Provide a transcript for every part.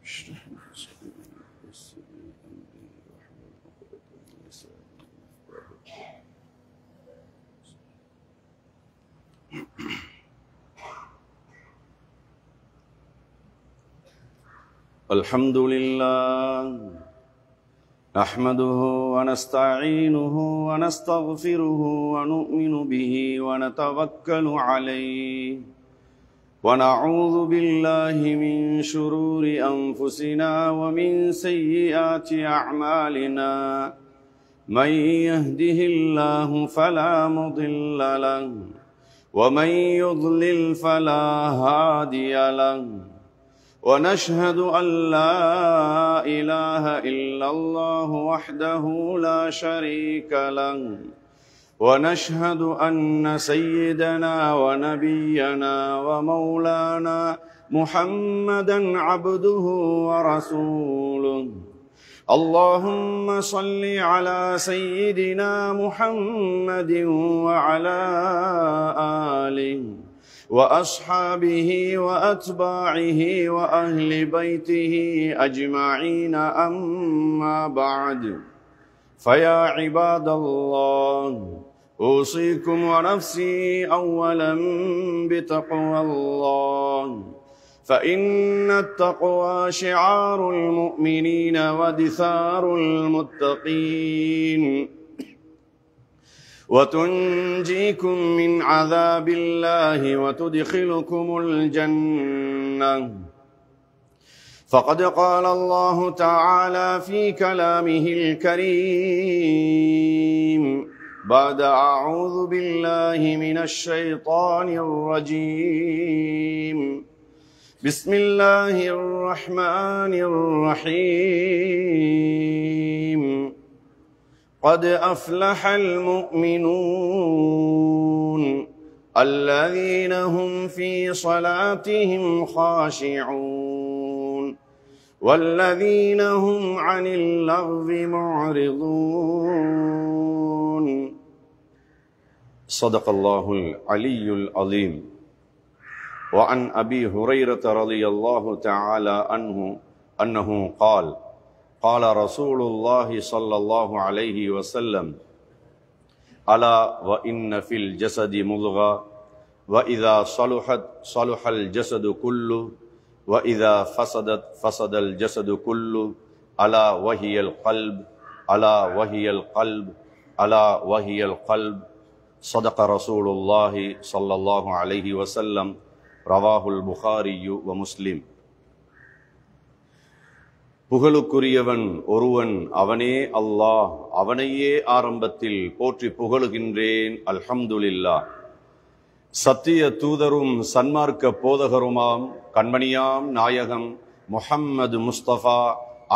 اشرح لي صدري ويسر لي أمري واحلل عقدة من لساني يفقهوا الحمد لله نحمده ونستعينه ونستغفره ونؤمن به ونتوكل عليه ونعوذ بالله من شرور أنفسنا ومن سيئات أعمالنا من يهده الله فلا مضل له ومن يضلل فلا هادي له ونشهد أن لا إله إلا الله وحده لا شريك له ونشهد أن سيدنا ونبينا ومولانا محمدا عبده ورسوله اللهم صل على سيدنا محمد وعلى آله وأصحابه وأتباعه وأهل بيته أجمعين أما بعد فيا عباد الله أوصيكم ونفسي أولا بتقوى الله فإن التقوى شعار المؤمنين ودثار المتقين وتنجيكم من عذاب الله وتدخلكم الجنة فقد قال الله تعالى في كلامه الكريم بعد أعوذ بالله من الشيطان الرجيم بسم الله الرحمن الرحيم قد أفلح المؤمنون الذين هم في صلاتهم خاشعون والذين هم عن اللغو معرضون صدق الله العلي العظيم وعن أبي هريرة رضي الله تعالى عنه أنه قال قال رسول الله صلى الله عليه وسلم ألا وإن في الجسد مضغة وإذا صلحت صلح الجسد كله وإذا فسدت فسد الجسد كله ألا وهي القلب ألا وهي القلب ألا وهي القلب صدق رسول الله صلى الله عليه وسلم رواه البخاري ومسلم புகழுக்குரியவன் ஒருவன் அவனே அல்லாஹ், அவனையே ஆரம்பத்தில் போற்றி புகழுகின்றேன். அல்ஹம்துலில்லாஹ். சத்திய தூதரும் சன்மார்க்க போதகருமாம் கண்மணியாம் நாயகம் முஹம்மது முஸ்தபா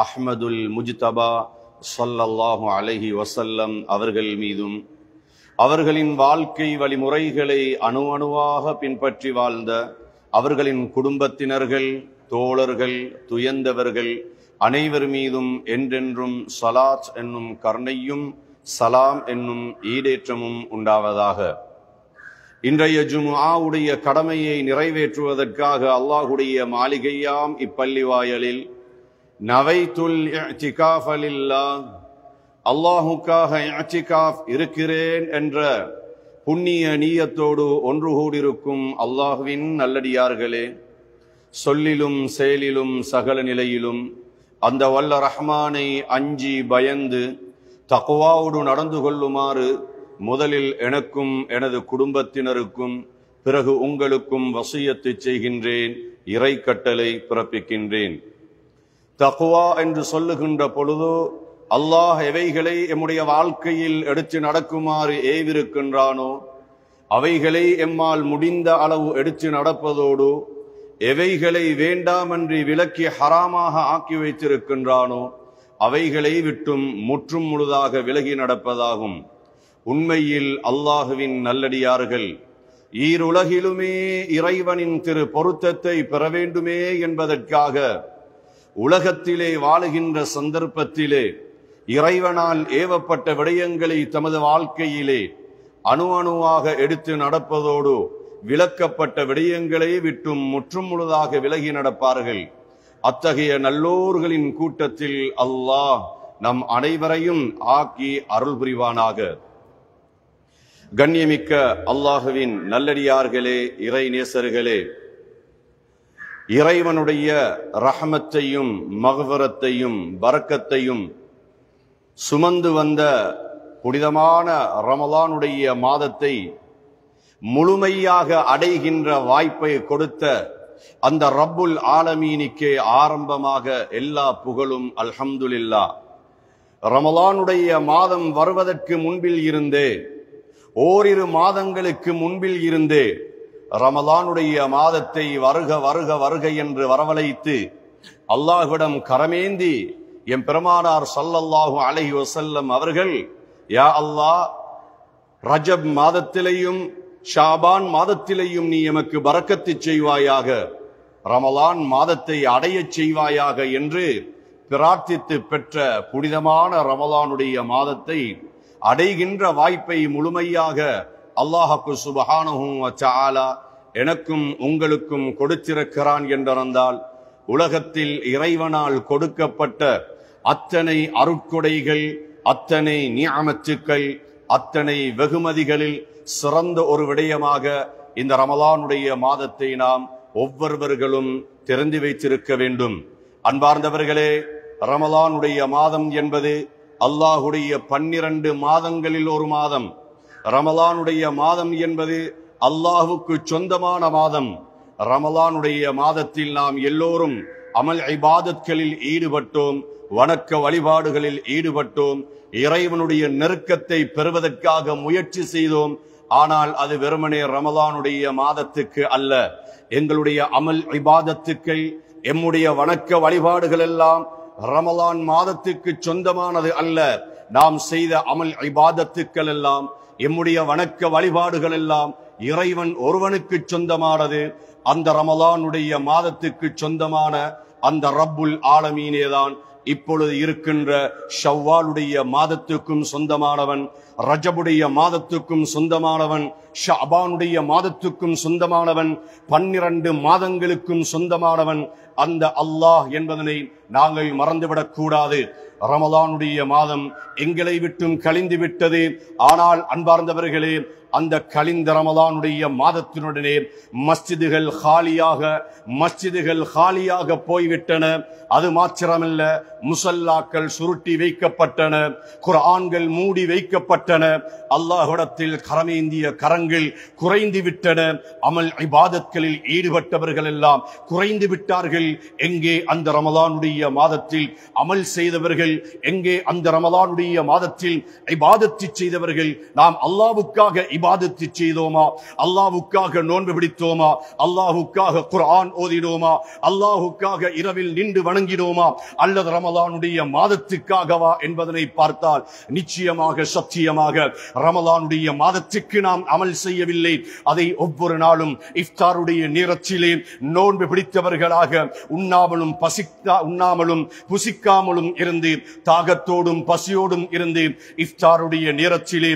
அஹ்மதுல் முஜ்தபா ஸல்லல்லாஹு அலைஹி வஸல்லம் அவர்கள் மீதும் அவர்களின் வாழ்க்கை வழிமுறைகளை அணு அணுவாக பின்பற்றி வாழ்ந்த அவர்களின் குடும்பத்தினர்கள், தோழர்கள், துயர்ந்தவர்கள் அனைவர் மீதும் என்றென்றும் சலாத் என்னும் கருணையும் சலாம் என்னும் ஈடேற்றமும் உண்டாவதாக. இன்றைய ஜும்ஆவுடைய கடமையை நிறைவேற்றுவதற்காக அல்லாஹுடைய மாளிகையாம் இப்பள்ளி வாயலில் நவைத்துல் இஅ்திகாஃப லில்லாஹ், அல்லாஹுக்காக இஅ்திகாஃப் இருக்கிறேன் என்ற புண்ணிய நீயத்தோடு ஒன்று கூடியிருக்கும் அல்லாஹுவின் நல்லடியார்களே, சொல்லிலும் செயலிலும் சகல நிலையிலும் அந்த வல்ல ரஹ்மானை அஞ்சி பயந்து தக்வாவோடு நடந்து கொள்ளுமாறு முதலில் எனக்கும் எனது குடும்பத்தினருக்கும் பிறகு உங்களுக்கும் வசியத்து செய்கின்றேன், இறை கட்டளை பிறப்பிக்கின்றேன். தக்வா என்று சொல்லுகின்ற பொழுது அல்லாஹ் எவைகளை எம்முடைய வாழ்க்கையில் எடுத்து நடக்குமாறு ஏவிருக்கின்றானோ அவைகளை எம்மால் முடிந்த அளவு எடுத்து நடப்பதோடு எவைகளை வேண்டாமன்றி விலக்கி ஹராமாக ஆக்கி வைத்திருக்கின்றானோ அவைகளை விட்டும் முற்றும் முழுதாக விலகி நடப்பதாகும். உண்மையில் அல்லாஹுவின் நல்லடியார்கள் ஈருலகிலுமே இறைவனின் திரு பொருத்தத்தை பெற வேண்டுமே என்பதற்காக உலகத்திலே வாழுகின்ற சந்தர்ப்பத்திலே இறைவனால் ஏவப்பட்ட விடயங்களை தமது வாழ்க்கையிலே அணு அணுவாக எடுத்து நடப்பதோடு விலக்கப்பட்ட விடயங்களை விட்டும் முற்றும் முழுதாக விலகி நடப்பார்கள். அத்தகைய நல்லோர்களின் கூட்டத்தில் அல்லாஹ் நம் அனைவரையும் ஆக்கி அருள் புரிவானாக. கண்ணியமிக்க அல்லாஹுவின் நல்லடியார்களே, இறை நேசர்களே, இறைவனுடைய ரஹமத்தையும் மக்ஃபிரத்தையும் பரக்கத்தையும் சுமந்து வந்த புனிதமான ரமலானுடைய மாதத்தை முழுமையாக அடைகின்ற வாய்ப்பை கொடுத்த அந்த ரப்புல் ஆலமீனுக்கே ஆரம்பமாக எல்லா புகழும் அல்ஹம்துலில்லாஹ். ரமலானுடைய மாதம் வருவதற்கு முன்பில் இருந்தே, ஓரிரு மாதங்களுக்கு முன்பில் இருந்தே ரமலானுடைய மாதத்தை வருக வருக வருக என்று வரவழைத்து அல்லாஹ்விடம் கரமேந்தி எம் பெருமானார் ஸல்லல்லாஹு அலைஹி வஸல்லம் அவர்கள், யா அல்லாஹ், ரஜப் மாதத்திலேயும் ஷாபான் மாதத்திலேயும் நீ எமக்கு பரக்கத்து செய்வாயாக, ரமலான் மாதத்தை அடையச் செய்வாயாக என்று பிரார்த்தித்து பெற்ற புனிதமான ரமலானுடைய மாதத்தை அடைகின்ற வாய்ப்பை முழுமையாக அல்லாஹ்வுக்கு சுப்ஹானஹு வ தஆலா எனக்கும் உங்களுக்கும் கொடுத்திருக்கிறான் என்றால், உலகத்தில் இறைவனால் கொடுக்கப்பட்ட அத்தனை அருட்கொடைகள், அத்தனை நிஅமத்துக்கள், அத்தனை வெகுமதிகளில் சிறந்த ஒரு விடயமாக இந்த ரமலானுடைய மாதத்தை நாம் ஒவ்வொருவர்களும் தெரிந்து வைத்திருக்க வேண்டும். அன்பார்ந்தவர்களே, ரமலானுடைய மாதம் என்பது அல்லாஹுடைய 12 மாதங்களில் ஒரு மாதம். ரமலானுடைய மாதம் என்பது அல்லாஹுக்கு சொந்தமான மாதம். ரமலானுடைய மாதத்தில் நாம் எல்லோரும் அமல் இபாதத்களில் ஈடுபட்டோம், வணக்க வழிபாடுகளில் ஈடுபட்டோம், இறைவனுடைய நெருக்கத்தை பெறுவதற்காக முயற்சி செய்தோம். ஆனால் அது வெறுமனே ரமலானுடைய மாதத்துக்கு அல்ல. எங்களுடைய அமல் இபாதத்துக்கள், எம்முடைய வணக்க வழிபாடுகள் எல்லாம் ரமலான் மாதத்துக்கு சொந்தமானது அல்ல. நாம் செய்த அமல் இபாதத்துக்கள் எல்லாம், எம்முடைய வணக்க வழிபாடுகள் எல்லாம் இறைவன் ஒருவனுக்கு சொந்தமானது. அந்த ரமலானுடைய மாதத்துக்கு சொந்தமான அந்த ரப்புல் ஆலமீனேதான் இப்பொழுது இருக்கின்ற ஷவ்வாலுடைய மாதத்துக்கும் சொந்தமானவன், ரஜபுடைய மாதத்துக்கும் சொந்தமானவன், ஷஅபானுடைய மாதத்துக்கும் சொந்தமானவன், 12 மாதங்களுக்கும் சொந்தமானவன் அந்த அல்லாஹ் என்பதனை நாங்கள் மறந்துவிடக் கூடாது. ரமலானுடைய மாதம் எங்களை விட்டும் கழிந்து விட்டது. ஆனால் அன்பார்ந்தவர்களே, அந்த கழிந்த ரமலானுடைய மாதத்தினுடனே மஸ்ஜிதுகள் காலியாக போய்விட்டன. அது மாத்திரமல்ல, முசல்லாக்கள் சுருட்டி வைக்கப்பட்டன, குர்ஆன்கள் மூடி வைக்கப்பட்டன, அல்லாஹ்விடத்தில் கரமேந்திய கரங்கள் குறைந்து விட்டன, அமல் இபாதத்களில் ஈடுபட்டவர்கள் எல்லாம் குறைந்து விட்டார்கள். எங்கே அந்த ரமலானுடைய மாதத்தில் அமல் செய்தவர்கள்? எங்கே அந்த ரமலானுடைய மாதத்தில் இபாதத்து செய்தவர்கள்? நாம் அல்லாஹ்வுக்காக இபாதத்து செய்தோமா? அல்லாஹ்வுக்காக நோன்பு பிடித்தோமா? அல்லாஹ்வுக்காக குர்ஆன் ஓதினோமா? அல்லாஹ்வுக்காக இரவில் நின்று வணங்கினோமா? அல்லது ரமலானுடைய மாதத்துக்காகவா என்பதனை பார்த்தால் நிச்சயமாக சத்தியமாக ரமலானுடைய மாதத்துக்கு நாம் அமல் செய்யவில்லை. அதை ஒவ்வொரு நாளும் இஃப்தாருடைய நேரத்திலே நோன்பு பிடித்தவர்களாக உண்ணாமலும் புசிக்காமலும் இருந்து, தாகத்தோடும் பசியோடும் இருந்து, இஃப்தாருடைய நேரத்திலே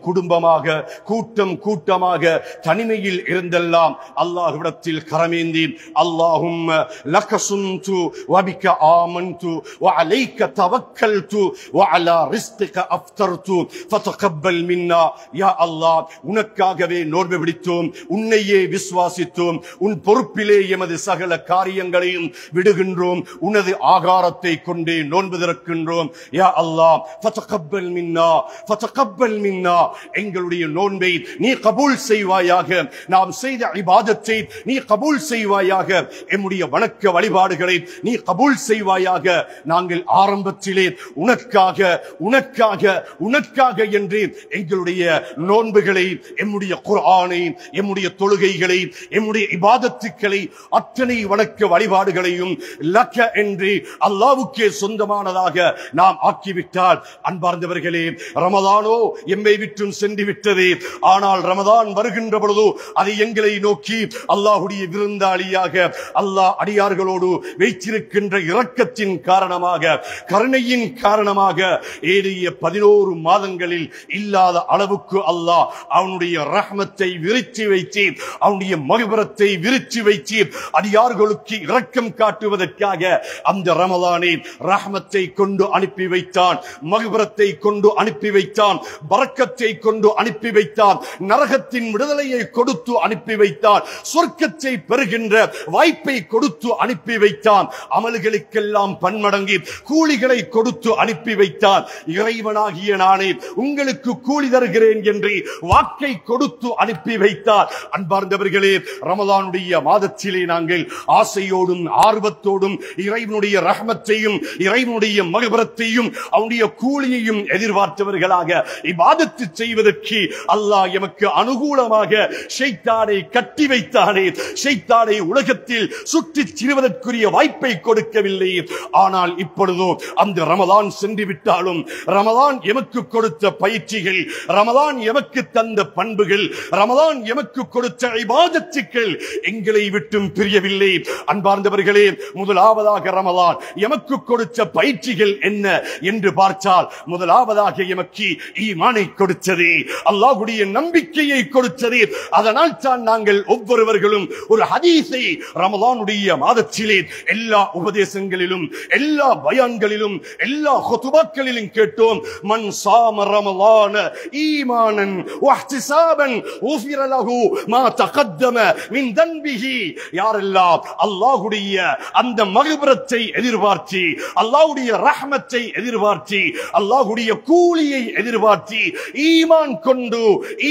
குடும்பமாக, கூட்டமாக தனிமையில் இருந்தெல்லாம் அல்லாஹ்விடத்தில் கரமேந்தி, அல்லாஹும்ம லக சும்து வ பிக ஆமன்து வ அலைக தவக்கல்து வ அலா ரிஸ்கிக அஃப்தர்து ஃபதகப்பல் மின்னா. யா அல்லாஹ், உனக்காகவே நோன்பு பிடித்தோம், உன்னையே விசுவாசித்தோம், உன் பொறுப்பிலே எமது சகல காரியங்களையும் விடுகின்றோம், உனது ஆகாரத்தை கொண்டே நோன்பு திறக்கின்றோம். யா அல்லாஹ், ஃபதகப்பல் மின்னா, எங்களுடைய நோன்பை நீ கபூல் செய்வாயாக, நாம் செய்த இபாதத்தை நீ கபூல் செய்வாயாக, எம்முடைய வணக்க வழிபாடுகளை நீ கபூல் செய்வாயாக. நாங்கள் ஆரம்பத்திலே உனக்காக என்று எங்களுடைய நோன்புகளை, எம்முடைய குர்ஆனை, எம்முடைய தொழுகைகளை, எம்முடைய இபாதத்துக்களை, அத்தனை வணக்க வழிபாடுகளையும் லக்க என்று அல்லாஹ்வுக்கே சொந்தமானதாக நாம் ஆக்கிவிட்டால், அன்பார்ந்தவர்களே, ரமலானோ எம்மை விட்டும் சென்று விட்டது. ஆனால் ரமலான் வருகின்ற பொழுது அதை எங்களை நோக்கி அல்லாஹ்வுடைய விருந்தாளியாக, அல்லாஹ் அடியார்களோடு வைத்திருக்கின்ற இரக்கத்தின் காரணமாக, கருணையின் காரணமாக ஏறிய 11 மாதங்கள் மாதங்களில் இல்லாத அளவுக்கு அல்லாஹ் அவனுடைய ரஹ்மத்தை விரிச்சு வைத்து அவனுடைய மகிபரத்தை விரிச்சு வைத்து அடியார்களுக்கு இரக்கம் காட்டுவதற்காக அந்த ரமலானை ரஹ்மத்தை கொண்டு அனுப்பி வைத்தான், மகிபரத்தை கொண்டு அனுப்பி வைத்தான், பரக்கத்தை கொண்டு அனுப்பி வைத்தான், நரகத்தின் விடுதலையை கொடுத்து அனுப்பி வைத்தான், சொர்க்கத்தை பெறுகின்ற வாய்ப்பை கொடுத்து அனுப்பி வைத்தான், அமல்களுக்கெல்லாம் பன்மடங்கி கூலிகளை கொடுத்து அனுப்பி வைத்தான். இறைவனாகிய நானே உங்களுக்கு கூலி தருகிறேன் என்று வாக்கை கொடுத்து அனுப்பி வைத்தார். அன்பார்ந்தவர்களே, ரமலானுடைய மாதத்திலே நாங்கள் ஆசையோடும் ஆர்வத்தோடும் இறைவனுடைய ரஹ்மத்தையும் இறைவனுடைய மகிபரத்தையும் அவனுடைய கூலியையும் எதிர்பார்த்தவர்களாக இபாதத்து செய்வதற்கு அல்லாஹ் எமக்கு அனுகூலமாக ஷைத்தானை கட்டி வைத்தானே. ஷைத்தானை உலகத்தில் சுற்றித் திரிவதற்குரிய வாய்ப்பை கொடுக்கவில்லை. ஆனால் இப்பொழுதோ அந்த ரமலான் சென்று விட்டாலும் ரமலான் எமக்கு கொடுத்த பயிற்சிகள், ரமலான் எமக்கு தந்த பண்புகள், ரமலான் எமக்கு கொடுத்த இபாதத்துக்கள் எங்களை விட்டும் பிரியவில்லை. அன்பார்ந்தவர்களே, முதலாவதாக ரமலான் எமக்கு கொடுத்த பயிற்சிகள் என்ன என்று பார்த்தால், முதலாவதாக எமக்கு ஈமானை கொடுத்தது, அல்லாஹ்வுடைய நம்பிக்கையை கொடுத்தது. அதனால் தான் நாங்கள் ஒவ்வொருவர்களும் ஒரு ஹதீஸை ரமலானுடைய மாதத்திலே எல்லா உபதேசங்களிலும் எல்லா பயான்களிலும் எல்லா குதுபாக்களிலும் கேட்டோம். மன் சாம ரமலான ஈமானன் வஹ்திசாபன் உஃபிர லஹு மா தகத்தம மின் தன்பிஹி. யாரெல்லாம் அல்லாஹ்வுடைய அந்த மக்ஃபிரத்தை எதிர்பார்த்து, அல்லாஹ்வுடைய ரஹ்மத்தை எதிர்பார்த்து, அல்லாஹ்வுடைய கூலியை எதிர்பார்த்து ஈமான் கொண்டு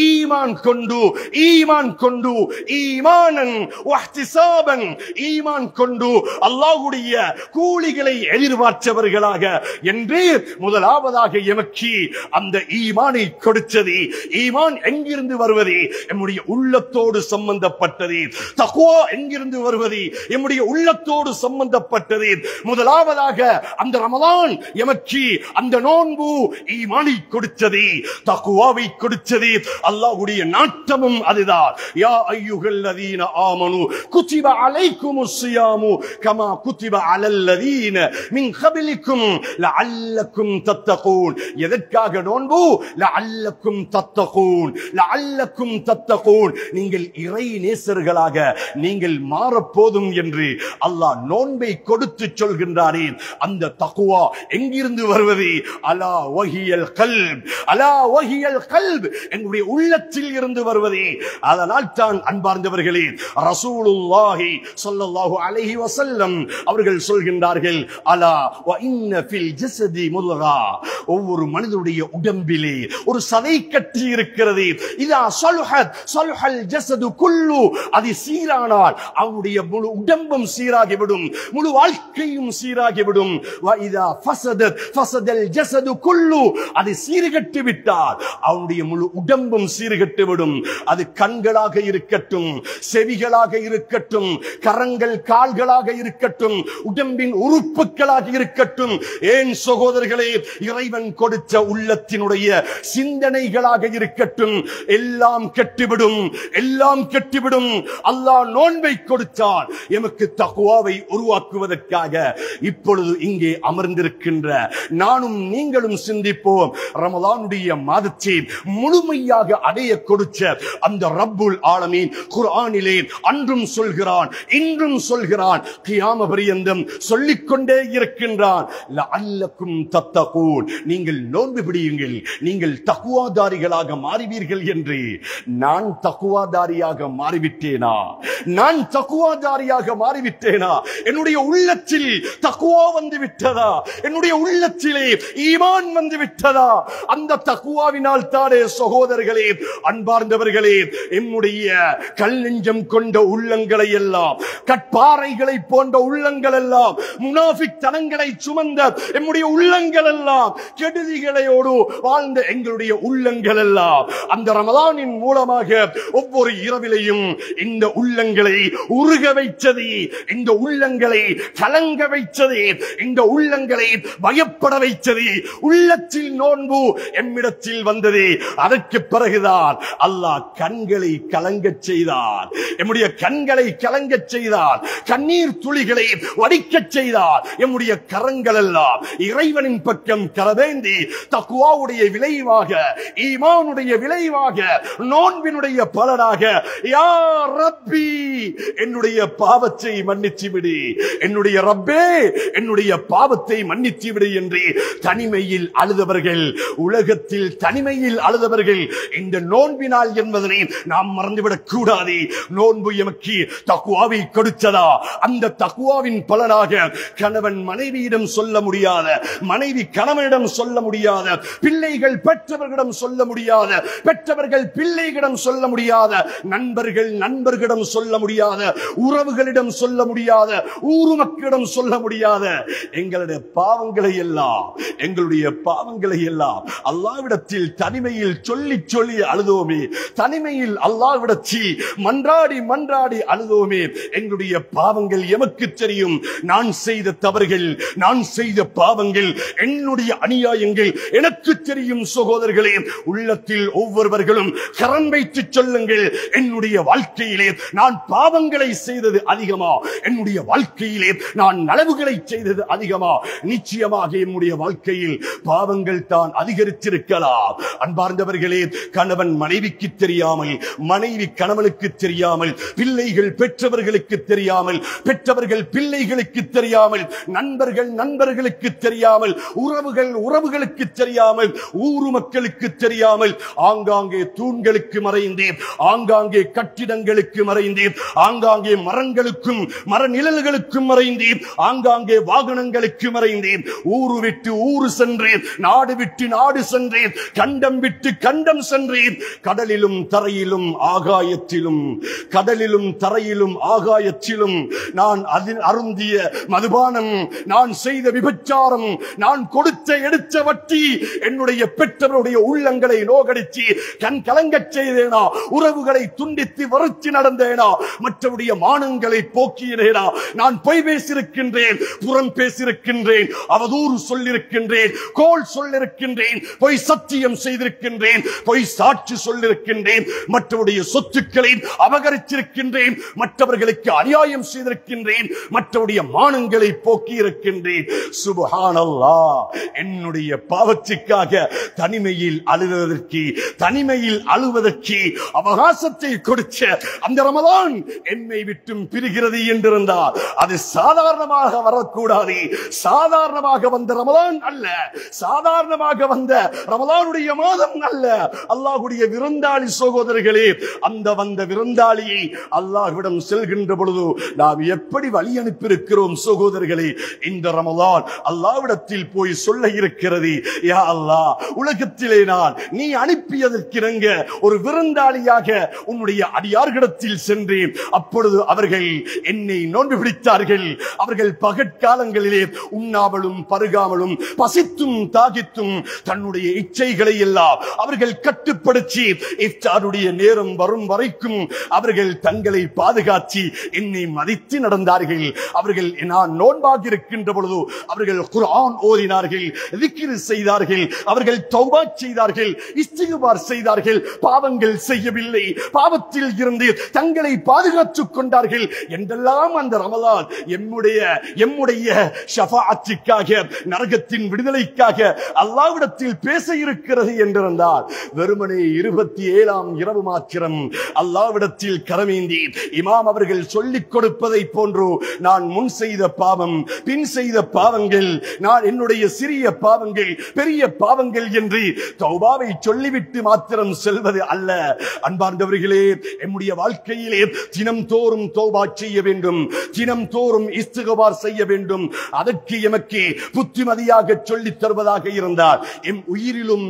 ஈமான் கொண்டு ஈமான் கொண்டு ஈமானன் வஹ்திசாபன் ஈமான் கொண்டு அல்லாஹ்வுடைய கூலிகளை எதிர்பார்த்தவர்களாக என்று முதலாவதாக எமக்கு அந்த ஈமானை கொடுத்தது. ஈமான் எங்கிருந்து வருவது? நம்முடைய உள்ளத்தோடு சம்பந்தப்பட்டது. தக்வா எங்கிருந்து வருவது? நம்முடைய உள்ளத்தோடு சம்பந்தப்பட்டது. முதலாவதாக அந்த ரமலான் எமக்கு அந்த நோன்பு ஈமானை கொடுத்தது, தக்வாவை கொடுத்தது. அல்லாஹ்வுடைய நாட்டமும் அதுதான். யா அய்யுஹல்லதீன ஆமனு குதிப அலைக்குமுஸ் ஸியாமு கமா குதிப அலல்லதீன மின் கபிலிக்கும் லஅல்லக்கும் தத்தகூன். எதற்காக நோன்பு? லஅல்லக்கும் தத்தகூன், லஅல்லக்கும் தத்தகூன். நீங்கள் இறை நேசர்களாக நீங்கள் மாறப்போதும் என்று அல்லாஹ் நோன்பை கொடுத்து சொல்கின்றாரே. அந்த தக்வா எங்கிருந்து வருவது? அலா வஹியல் கல்ப், அலா வஹியல் கல்ப், என்னுடைய உள்ளத்தில் இருந்து வருவது. அதனால் தான் அன்பார்ந்தவர்களே, ரசூலுல்லாஹி ஸல்லல்லாஹு அலைஹி வஸல்லம் அவர்கள் சொல்கின்றார்கள், அலா வ இன்ன ஃபில் ஜஸதி முல்கா. ஒவ்வொரு மனிதனுடைய உடம்பிலே ஒரு சதை கட்டி இருக்கிறது. இதா ஸலுஹத் ஸலுஹல் ஜஸது குல்லு. அது சீரானால் அவனுடைய முழு உடம்பும் சீராகிவிடும், முழு வாழ்க்கையும் சீராகிவிடும். வ இதா ஃபஸதத் ஃபஸதல் ஜஸது குல்லு. அது சீர்கெட்டு விட்டால் அவனுடைய முழு உடம்பும் சீர்கெட்டு விடும். அது கண்களாக இருக்கட்டும், செவிகளாக இருக்கட்டும், கரங்கள் கால்களாக இருக்கட்டும், உடம்பின் உறுப்புகளாக இருக்கட்டும். ஏன் சகோதரர்களே, இறைவன் கொடுத்த உள்ளத்தினுடைய சிந்தனைகளாக இருக்கட்டும், எல்லாம் கெட்டுவிடும், எல்லாம் கெட்டுவிடும். அல்லாஹ் நோன்பை கொடுத்தான் எமக்கு தக்வாவை உருவாக்குவதற்காக. இப்பொழுது இங்கே அமர்ந்திருக்கின்ற நானும் நீங்களும் சிந்திப்போம். ரமலானுடைய மாதத்தை முழுமையாக அடைய கொடுத்த அந்த ரப்புல் ஆலமீன் குர்ஆனிலே அன்றும் சொல்கிறான், இன்றும் சொல்கிறான், கியாம பரியந்தம் சொல்லிக்கொண்டே இருக்கின்றான். லஅல்லக்கும் தத்தகூன். நீங்கள் நோன்பு பிடியுங்கள், நீங்கள் தக்வாதாரிகளாக மாறுவீர்கள் என்று. நான் தக்வாதாரியாக மாறிவிட்டேனா? நான் தக்வாதாரியாக மாறிவிட்டேனா? என்னுடைய உள்ளத்தில் தக்வா வந்து விட்டதா? என்னுடைய உள்ளத்திலே ஈமான் வந்து விட்டதா? அந்த தக்வாவினால் தானே சகோதரர்களே, அன்பார்ந்தவர்களே, என்னுடைய கல் நெஞ்சம் கொண்ட உள்ளங்களை எல்லாம், கற்பாறைகளை போன்ற உள்ளங்கள் எல்லாம், முனாஃபிக் தனங்களை சுமந்த நம்முடைய உள்ளங்கள் எல்லாம், கெடுதிகளோடு வாழ்ந்த எங்களுடைய உள்ளங்கள் எல்லாம் அந்த ரமலானின் மூலமாக ஒவ்வொரு இரவிலையும் இந்த உள்ளங்களை உருக வைத்தது, இந்த உள்ளங்களை கலங்க வைத்தது, இந்த உள்ளங்களை பயப்பட வைத்தது. உள்ளத்தில் நோன்பு எம்மிடத்தில் வந்தது. அதற்கு பிறகுதான் அல்லாஹ் கண்களை கலங்கச் செய்தார், எம்முடைய கண்களை கலங்கச் செய்தார், கண்ணீர் துளிகளை வடிக்கச் செய்தார். எம்முடைய கரங்கள் எல்லாம் இறைவனின் பக்கம் கரவேந்தி தக்வா தக்வாவுடைய விளைவாக, ஈமானுடைய விளைவாக, நோன்பினுடைய பலனாக, யா ரப்பி என்னுடைய பாவத்தை மன்னிச்சு விடு, என்னுடைய ரப்பே என்னுடைய பாவத்தை மன்னிச்சு விடு என்று தனிமையில் அழுதவர்கள், உலகத்தில் தனிமையில் அழுதவர்கள் இந்த நோன்பினால் என்பதனை நாம் மறந்துவிடக் கூடாது. நோன்பு எமக்கு தக்வாவை கொடுத்ததா? அந்த தக்வாவின் பலனாக கணவன் மனைவியிடம் சொல்ல முடியாத, மனைவி கணவனிடம் சொல்ல முடியாத, பிள்ளைகள் பெற்றவர்களிடம் சொல்ல முடியாத, பெற்றவர்கள் பிள்ளைகளிடம் சொல்ல முடியாத, நண்பர்கள் நண்பர்களிடம் சொல்ல முடியாத, உறவுகளிடம் சொல்ல முடியாத, ஊர் மக்களிடம் சொல்ல முடியாத எங்களுடைய பாவங்களை எல்லாம், எங்களுடைய பாவங்களை எல்லாம் அல்லாஹ்விடத்தில் தனிமையில் சொல்லி சொல்லி அழுதோமே, தனிமையில் அல்லாஹ்விடத்தில் மன்றாடி மன்றாடி அழுதோமே. எங்களுடைய பாவங்கள் எமக்கு தெரியும். நான் செய்த தவறுகள், நான் செய்த பாவங்கள், என்னுடைய அநியாயங்கள் எனக்கு தெரியும். சகோதரர்களே, உள்ளத்தில் ஒவ்வொருவர்களும் கரம் வைத்து சொல்லுங்கள், என்னுடைய வாழ்க்கையிலே நான் பாவங்களை செய்தது அதிகமா, என்னுடைய வாழ்க்கையிலே நான் நலவுகளை செய்தது அதிகமா? நிச்சயமாக என்னுடைய வாழ்க்கையில் பாவங்கள் தான் அதிகரித்திருக்கலாம். அன்பார்ந்தவர்களே, கணவன் மனைவிக்கு தெரியாமல், மனைவி கணவனுக்கு தெரியாமல், பிள்ளைகள் பெற்றவர்களுக்கு தெரியாமல், பெற்றவர்கள் பிள்ளைகளுக்கு தெரியாமல், நண்பர்கள் நண்பர்களுக்கு தெரியாமல், உறவுகள் உறவுகளுக்கு தெரியாமல், ஊரு மக்களுக்கு தெரியாமல், ஆங்காங்கே தூண்களுக்கு மறைந்தேன், ஆங்காங்கே கட்டிடங்களுக்கு மறைந்தேன், ஆங்காங்கே மரங்களுக்கும் மர நிழல்களுக்கும் மறைந்தேன், ஆங்காங்கே வாகனங்களுக்கு மறைந்தேன், ஊரு விட்டு ஊரு சென்றேன், நாடு விட்டு நாடு சென்றேன், கண்டம் விட்டு கண்டம் சென்றேன். கடலிலும் தரையிலும் ஆகாயத்திலும், கடலிலும் தரையிலும் ஆகாயத்திலும் நான் அருந்திய மதுபானம், நான் செய்த விபச்சாரம், நான் கொடுத்த எடுத்த வட்டி என்னுடைய பெற்றவருடைய உள்ளங்களை நோகடிச்சு கண் கலங்கச் செய்தேனா? உறவுகளை துண்டித்து வருத்தி நடந்தேனா? மற்றவருடைய மானங்களை போக்கியேனா? நான் பொய் பேசியிருக்கின்றேன், புறம் பேசியிருக்கின்றேன், அவதூறு சொல்லிருக்கின்றேன், கோல் சொல்லிருக்கின்றேன், பொய் சத்தியம் செய்திருக்கின்றேன், பொய் சாட்சி சொல்லிருக்கின்றேன், மற்றவருடைய சொத்துக்களை அபகரித்திருக்கின்றேன், மற்றவர்களுக்கு அநியாயம் செய்திருக்கின்றேன், மற்றவருடைய மானங்களை போக்கி இருக்கின்றேன். சுப்ஹானல்லாஹ். என்னுடைய பாவத்திற்காக தனிமையில் அழுவதற்கு, தனிமையில் அழுவதற்கு அவகாசத்தை கொடுத்த அந்த ரமலான் என்னை விட்டும் பிரிகிறது என்றிருந்தால் அது சாதாரணமாக வரக்கூடாது. சாதாரணமாக வந்த ரமலான் அல்ல, சாதாரணமாக வந்த ரமலானுடைய மாதம் அல்ல. அல்லாஹ்வுடைய விருந்தாளி சகோதரர்களே, அந்த வந்த விருந்தாளியை அல்லாஹ்விடம் செல்கின்ற பொழுது நாம் எப்படி வழி அனுப்பியிருக்கிறோம் சகோதரர்களே? இந்த ரமலான் அல்லாஹ்விடத்தில் போய் சொல்ல இருக்கிறது, யா அல்லாஹ், உலகத்திலே நான் நீ அனுப்பியதற்கிணங்க ஒரு விருந்தாளியாக உன்னுடைய அடியார்களிடத்தில் சென்றேன். அப்பொழுது அவர்கள் என்னை நோன்பு பிடித்தார்கள். அவர்கள் பகற்காலங்களிலே உண்ணாமலும் பருகாமலும் பசித்தும் தாகித்தும் தன்னுடைய இச்சைகளை எல்லாம் அவர்கள் கட்டுப்படுத்தி இஃப்தாருடைய நேரம் வரும் வரைக்கும் அவர்கள் தங்களை பாதுகாத்து என்னை மதித்து நடந்தார்கள். அவர்கள் நான் நோன்பாக இருக்கின்ற பொழுது அவர்கள் குர்ஆன் ஓதினார்கள், திக்ர் செய்தார்கள், அவர்கள் தௌபா செய்தார்கள், இஸ்திக்பார் செய்தார்கள், பாவங்கள் செய்யவில்லை, பாவத்தில் இருந்து தங்களை பாதுகாத்துக் கொண்டார்கள் என்றெல்லாம் அந்த ரமலான் எம்முடைய ஷஃபாஅத்துக்காக, நரகத்தின் விடுதலைக்காக அல்லாஹ்விடத்தில் பேச இருக்கிறது என்றிருந்தால் வெறுமனே 27ஆம் இரவு மாத்திரம் அல்லாஹ்விடத்தில் கரமேந்தி இமாம் அவர்கள் சொல்லிக் கொடுப்பதை போன்று நான் முன் செய்த பாவம், பின் செய்த பாவங்கள், நான் என்னுடைய சிறிய பாவங்கள், பெரிய பாவங்கள் என்று தௌபாவை சொல்லிவிட்டு மாத்திரம் செல்வது அல்ல. அன்பார்ந்தவர்களே, நம்முடைய வாழ்க்கையிலே தினம் தோறும் தௌபா செய்ய வேண்டும், தினம் தோறும் இஸ்திக்பார் செய்ய வேண்டும். அதற்கு எமக்கு புத்திமதியாக சொல்லித் தருவதாக இருந்தால் எம் உயிரிலும்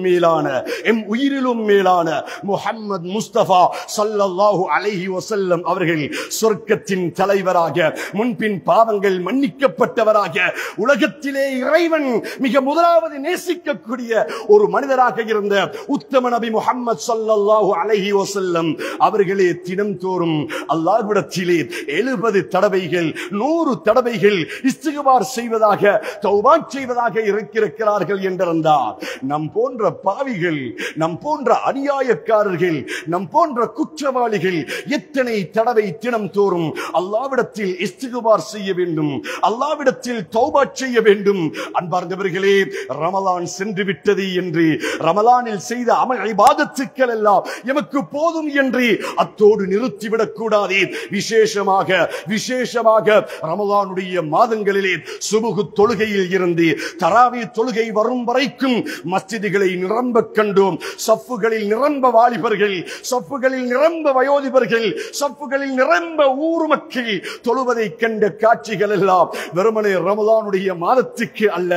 மேலான முஹம்மது முஸ்தபா ஸல்லல்லாஹு அலைஹி வஸல்லம் அவர்கள் சொர்க்கத்தின் தலைவராக, முன்பின் பாவங்கள் மன்னிக்கப்பட்டவராக, உலகத்திலே இறைவன் மிக முதலாவது நேசிக்கக்கூடிய ஒரு மனிதராக இருந்த உத்தம நபி முஹம்மது ஸல்லல்லாஹு அலைஹி வஸல்லம் அவர்களே தினம் தோறும் அல்லாஹ்விடத்திலே 70 தடவைகள் 100 தடவைகள் இஸ்திக்பார் செய்வதாக, தௌபா செய்வதாக இருக்கிறார்கள் என்றிருந்தால் நம் போன்ற பாவிகள், நம் போன்ற அநியாயக்காரர்கள், நம் போன்ற குற்றவாளிகள் எத்தனை தடவை தினம் தோறும் அல்லாஹ்விடத்தில் இஸ்திக்பார் செய்ய வேண்டும், அல்லாஹ்விடத்தில் தௌபா செய்ய வேண்டும். அன்பார்ந்தவர்களே, ரமலான் சென்று விட்டது என்று ரமலானில் செய்த அமல் இபாதத்துக்கள் எல்லாம் எமக்கு போதும் என்று அத்தோடு நிறுத்திவிடக் கூடாது. விசேஷமாக ரமலானுடைய மாதங்களிலே சுபுகு தொழுகையில் இருந்து தராவி தொழுகை வரும் வரைக்கும் மஸ்ஜிதுகளை நிரம்ப கண்டோம். சஃப்புகளில் நிரம்ப வாலிபர்கள், சஃப்புகளில் நிரம்ப வயோதிபர்கள், சஃப்புகளில் நிரம்ப ஊர் மக்கள் தொழுவதை கண்ட காட்சிகள் எல்லாம் வெறுமனே ரமலானுடைய மாதத்துக்கு அல்ல,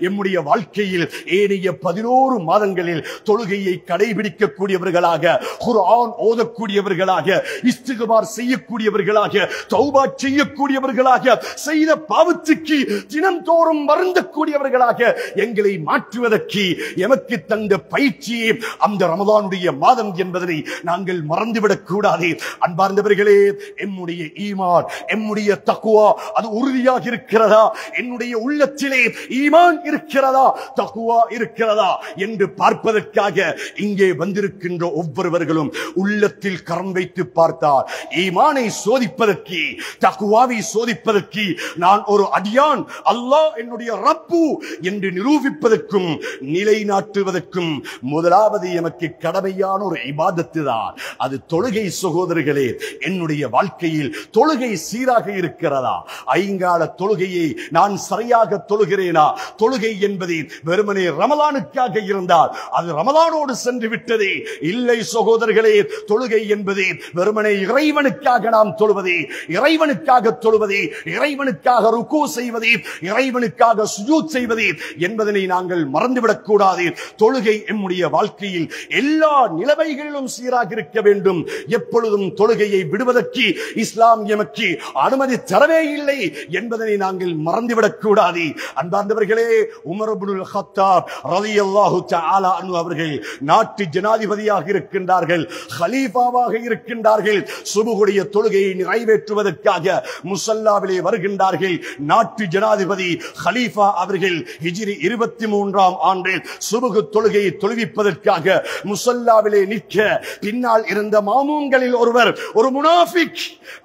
எம்முடைய வாழ்க்கையில் ஏனைய 11 மாதங்களில் தொழுகையை கடைபிடிக்கக்கூடியவர்களாக, குர்ஆன் ஓதக்கூடியவர்களாக, இஸ்திக்பார் செய்யக்கூடியவர்களாக, தௌபா செய்யக்கூடியவர்களாக, செய்த பாவத்துக்கு தினந்தோறும் வருந்தக்கூடியவர்களாக எங்களை மாற்றுவதற்கு எமக்கு தந்த பயிற்சியே அந்த ரமலானுடைய மாதம் என்பதனை நாங்கள் மறந்துவிடக் கூடாது. அன்பார்ந்தவர்களே, எம்முடைய ஈமான், எம்முடைய தக்வா அது உறுதியாக இருக்கிறதா? என்னுடைய உள்ளத்திலே ஈமான் இருக்கிறதா, தக்வா இருக்கிறதா என்று பார்ப்பதற்காக இங்கே வந்திருக்கின்ற ஒவ்வொருவர்களும் உள்ளத்தில் கரம் வைத்து பார்த்தார். ஈமானை சோதிப்பதற்கு, தக்வாவை சோதிப்பதற்கு, நான் ஒரு அடியான், அல்லாஹ் என்னுடைய ரப்பு என்று நிரூபிப்பதற்கும் நிலைநாட்டுவதற்கும் முதலாவது எமக்கு கடமையான ஒரு இபாதத்து தான் அது தொழுகை. சகோதரர்களே, என்னுடைய வாழ்க்கையில் தொழுகை சீராக இருக்கிறதா? ஐங்கால தொழுகையை நான் சரியாக தொழுகிறேனா? தொழுகை என்பது வெறுமனே ரமலானுக்காக இருந்தால் அது ரமலானோடு சென்று விட்டதே. இல்லை சகோதரர்களே, தொழுகை என்பது வெறுமனே இறைவனுக்காக நாம் தொழுவது, இறைவனுக்காக தொழுவது, இறைவனுக்காக ருக்கு செய்வது, இறைவனுக்காக சுஜூத் செய்வது என்பதனை நாங்கள் மறந்துவிடக் கூடாது. தொழுகை நம்முடைய வாழ்க்கையில் எல்லா நிலைமைகளிலும் சீராக இருக்க வேண்டும். எப்பொழுதும் தொழுகையை விடுவதற்கு இஸ்லாம் எமக்கு அனுமதி தரவே இல்லை என்பதனை நாங்கள் மறந்துவிடக் கூடாது. அன்பார்ந்தவர்களே, உமர் இப்னுல் கத்தாப் ரலியல்லாஹு தஆலா அன்ஹு அவர்கள் நாட்டு ஜனாதிபதியாக இருக்கின்றார்கள், கலீஃபாவாக இருக்கின்றார்கள். சுபுகுடைய தொழுகையை நிறைவேற்றுவதற்காக முஸல்லாவிலே வருகின்றார்கள். நாட்டு ஜனாதிபதி கலீஃபா அவர்கள் ஹிஜ்ரி 23ஆம் ஆண்டில் சுபுகு தொழுகையை தொழுவிப்பதற்காக முஸல்லாவிலே நிற்க பின்னால் இருந்த மாமூம்களில் ஒருவர், ஒரு முனாஃபிக்,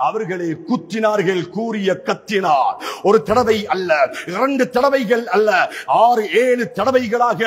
அவர்களை குத்தினார்கள். கூறிய கத்தினார். ஒரு தடவை அல்ல, 2 தடவைகள் அல்ல, 6-7 தடவைகளாக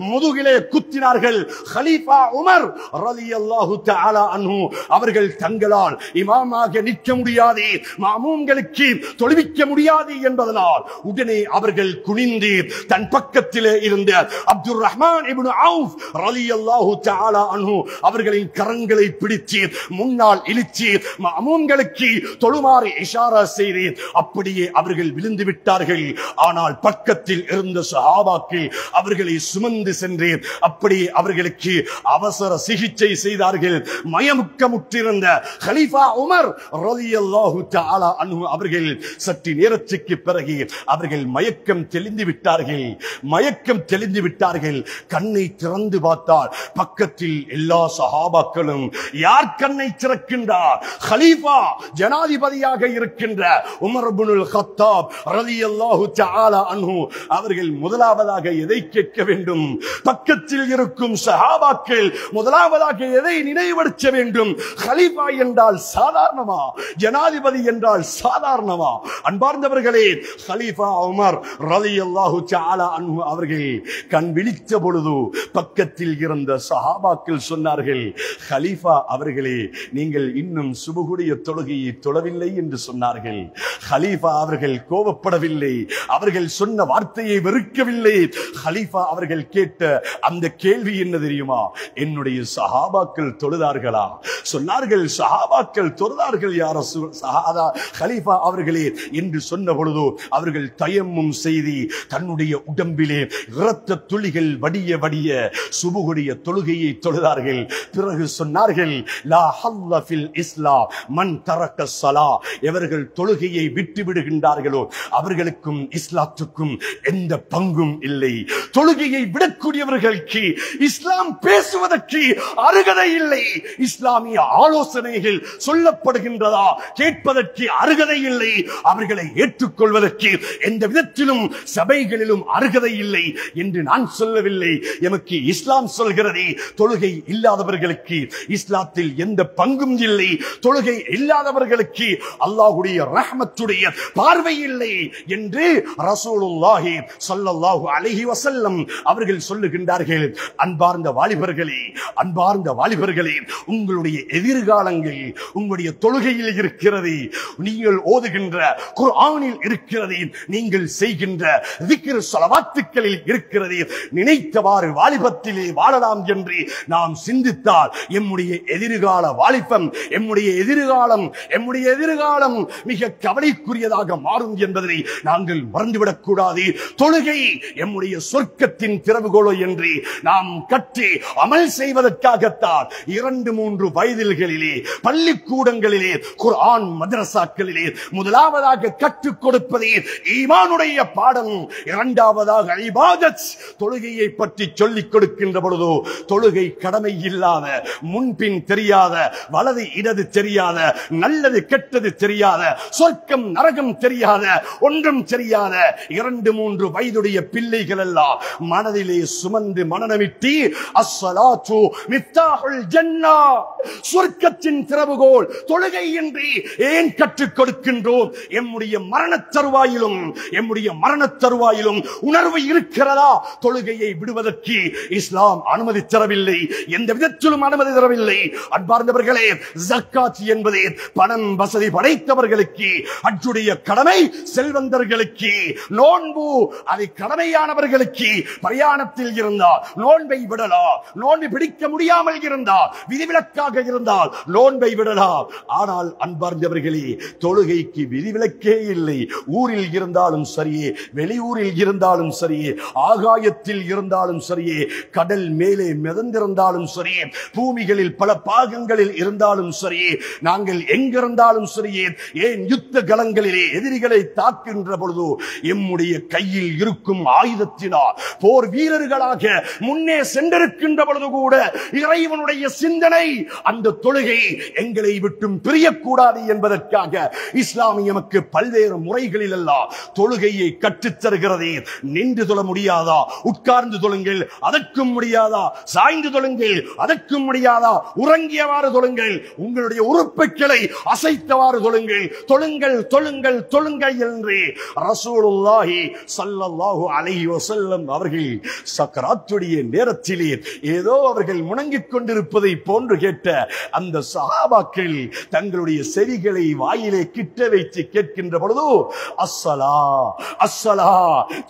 முதுகிலே குத்தினார்கள். கலீஃபா உமர் ரலியல்லாஹு தஆலா அன்ஹு அவர்கள் தங்களால் இமாமாக நிற்க முடியாது, மாமூம்களுக்கு தொழுவிக்க முடியாது என்பதனால் உடனே அவர்கள் குனிந்து தன் பக்கத்திலே இருந்த அப்துர் ரஹ்மான் இப்னு அவுஃப் ரலியல்லாஹு தஆலா அன்ஹு அவர்களின் கரங்களை பிடித்து முன்னால் இழுத்து மாமூம்களுக்கு தொழுமாறு இஷாரா செய்து அப்படியே அவர்கள் விழுந்து விட்டார்கள். ஆனால் பக்கத்தில் இருந்த சஹாபாக்கள் அவர்களை சுமந்து சென்று அப்படியே அவர்களுக்கு அவசர சிகிச்சை செய்தார்கள். மயமுக்கமுற்றிருந்த கலீஃபா உமர் ரலியல்லாஹு தஆலா அன்ஹு அவர்கள் சற்று நேரத்துக்கு பிறகு அவர்கள் மயக்கம் தெளிந்து விட்டார்கள். மயக்கம் தெளிந்து விட்டார்கள். கண்ணை திறந்து பார்த்தால் பக்கத்தில் எல்லா சஹாபாக்களும். யார் கண்ணை திறக்கின்றார்? கலீஃபா, ஜனாதிபதியாக இருக்கின்ற உமர் இப்னுல் கத்தாப் ரலியல்லாஹு தஆலா அன்ஹு அவர்கள் முதலாவதாக எதை கேட்க வேண்டும்? பக்கத்தில் இருக்கும் சஹாபாக்கள் முதலாவதாக எதை நினைவுபடுத்த வேண்டும்? கலீஃபா என்றால் சாதாரணமா? ஜனாதிபதி என்றால் சாதாரணமா? அன்பார்ந்தவர்களே, கலீஃபா உமர் ரலியல்லாஹு தஆலா அன்ஹு அவர்கள் கண் விழித்த பொழுது பக்கத்தில் இருந்த சஹாபாக்கள் சொன்னார்கள், கலீஃபா அவர்களே, நீங்கள் இன்னும் சுபுகுடைய தொழுகையை தொழவில்லை என்று சொன்னார்கள். கலீஃபா அவர்கள் கோபப்படவில்லை, அவர்கள் சொன்ன வார்த்தையை வெறுக்கவில்லை. கலீஃபா அவர்கள் கேட்ட அந்த கேள்வி என்ன தெரியுமா? என்னுடைய சஹாபாக்கள் தொழுதார்களா? சொன்னார்கள், சஹாபாக்கள் தொழுதார்கள் யார் கலீஃபா அவர்களே என்று சொன்ன பொழுது அவர்கள் தயம்மும் செய்தி தன்னுடைய உடம்பிலே இரத்த துளிகள் வடிய வடிய சுபுகுடைய தொழுகையை தொழுதார்கள். பிறகு சொன்னார்கள், லா ஹல்ல ஃபில் இஸ்லாம் மன் தரக்க ஸலா. எவர்கள் தொழுகையை விட்டு விடுகின்றார்களோ அவர்களுக்கும் இஸ்லாத்துக்கும் எந்த பங்கும் இல்லை. தொழுகையை விடக்கூடியவர்களுக்கு இஸ்லாம் பேசுவதற்கு அருகதை இல்லை. இஸ்லாமிய ஆலோசனைகள் சொல்லப்படுகின்றதா கேட்பதற்கு அருகதை இல்லை. அவர்களை ஏற்றுக்கொள்வதற்கு எந்த விதத்திலும் சபைகளிலும் அருகதை இல்லை என்று நான் சொல்லவில்லை. எமக்கு இஸ்லாம் சொல்கிறதே, தொழுகை இல்லாதவர்களுக்கு இஸ்லாத்தில் எந்த பங்கும் இல்லை. தொழுகை இல்லாதவர்களுக்கு அல்லாஹ்வுடைய ரஹ்மத்துடைய பார்வை இல்லை என்று ரசூலுல்லாஹி ஸல்லல்லாஹு அலைஹி வஸல்லம் அவர்கள் சொல்லுகின்றார்கள், அன்பார்ந்த வாலிபர்களே, உங்களுடைய எதிர்காலங்கள் உங்களுடைய தொழுகையில் இருக்கிறது, நீங்கள் ஓதுகின்ற குர்ஆனில் இருக்கிறது, நீங்கள் செய்கின்ற திக்ர் ஸலவாத்துக்களில் இருக்கிறது. நினைத்தவாறு வாலிபத்திலே வாழலாம் என்று நாம் சிந்தித்தால் எம்முடைய எதிர்கால வாலிபம், எம்முடைய எதிர்காலம் மிக கவலைக்குரியதாக மாறும் என்பதை நாங்கள் மறந்துவிடக் கூடாது. தொழுகை எம்முடைய சொர்க்கத்தின் திறவுகோல் என்று நாம் கற்று அமல் செய்வதற்காகத்தான் 2-3 வயதில்களிலே பள்ளிக்கூடங்களிலே குர்ஆன் மதரசாக்களிலே முதலாவதாக கற்றுக் கொடுப்பதே ஈமானுடைய பாடம், இரண்டாவதாக இபாதத் தொழுகையை பற்றி சொல்லிக் கொடுக்கின்ற பொழுது தொழுகை கடமை இல்லாத, முன்பின் தெரியாத, வலது இடது தெரியாத, நல்லது கெட்டது தெரியாத, சொர்க்கம் நரகம் தெரியாத, ஒன்றும் தெரியாத 2-3 வயதுடைய பிள்ளைகள் எல்லாம் மனதிலே சுமந்து மனநமிட்டு அஸ்ஸலாத்து மிஃப்தாஹுல் ஜன்னah, சொர்க்கத்தின் திறவுகோல் தொழுகை என்று ஏன் கற்றுக் கொடுக்கின்றோம்? எம்முடைய மரண தருவாயிலும் உணர்வு இருக்கிறதா? தொழுகையை விடுவதற்கு இஸ்லாம் அனுமதி தரவில்லை, எந்த விதத்திலும் அனுமதி தரவில்லை. அன்பார்ந்தவர்களே, ஜக்காத் என்பது பணம் வசதி படைத்தவர்களுக்கு, ஹஜ்ஜுடைய கடமை செல்வந்தர்களுக்கு, நோன்பு அது கடமையானவர்களுக்கு. பிரயாணத்தில் இருந்தால் நோன்பை விடலாம், நோன்பு பிடிக்க முடியாமல் இருந்தால், விதிவிலக்காக இருந்தால் நோன்பை விடலாம். ஆனால் அன்பார்ந்தவர்களே, தொழுகைக்கு விதிவிலக்கே இல்லை. ஊரில் இருந்தாலும் சரியே, வெளியூரில் இருந்தாலும் சரியே, ஆகாயத்தில் இருந்தாலும் சரியே, கடல் மேலே மிதந்திருந்தாலும் சரியே, பூமிகளில் பல பாகங்களில் இருந்தாலும் சரியே, நாங்கள் எங்கிருந்தாலும் சரியே, ஏன் யுத்த களங்களிலே எதிரிகளை தாக்குகின்ற பொழுது எம்முடைய கையில் இருக்கும் ஆயுதத்தினால் போர் வீரர்களாக முன்னே சென்றிருக்கின்ற பொழுது கூட இறைவனுடைய சிந்தனை, அந்த தொழுகை எங்களை விட்டும் பிரியக்கூடாது என்பதற்காக இஸ்லாமிய எமக்கு பல்வேறு முறைகளில் எல்லாம் தொழுகையை கற்றுத் தருகிறது. நின்று தொழ முடியாதா? உட்கார்ந்து தொழுங்கள், அதற்கும் முடியாதா? சாய்ந்து தொழுங்கள், அதற்கும் முடியாதா? உறங்கியவாறு தொழுங்கள், உங்களுடைய உறுப்புகளை அசைத்தவாறு தொழுங்கள், தொழுங்கள் என்று ரசூலுல்லாஹி ஸல்லல்லாஹு அலைஹி வஸல்லம் அவர்கள் சக்கராத்துடைய நேரத்திலே ஏதோ அவர்கள் முணங்கிக் கொண்டிருப்பதை போன்று கேட்ட அந்த சஹாபாக்கள் தங்களுடைய செவிகளை வாயிலே கிட்ட வைத்து கேட்கின்ற பொழுது அஸ்ஸலா,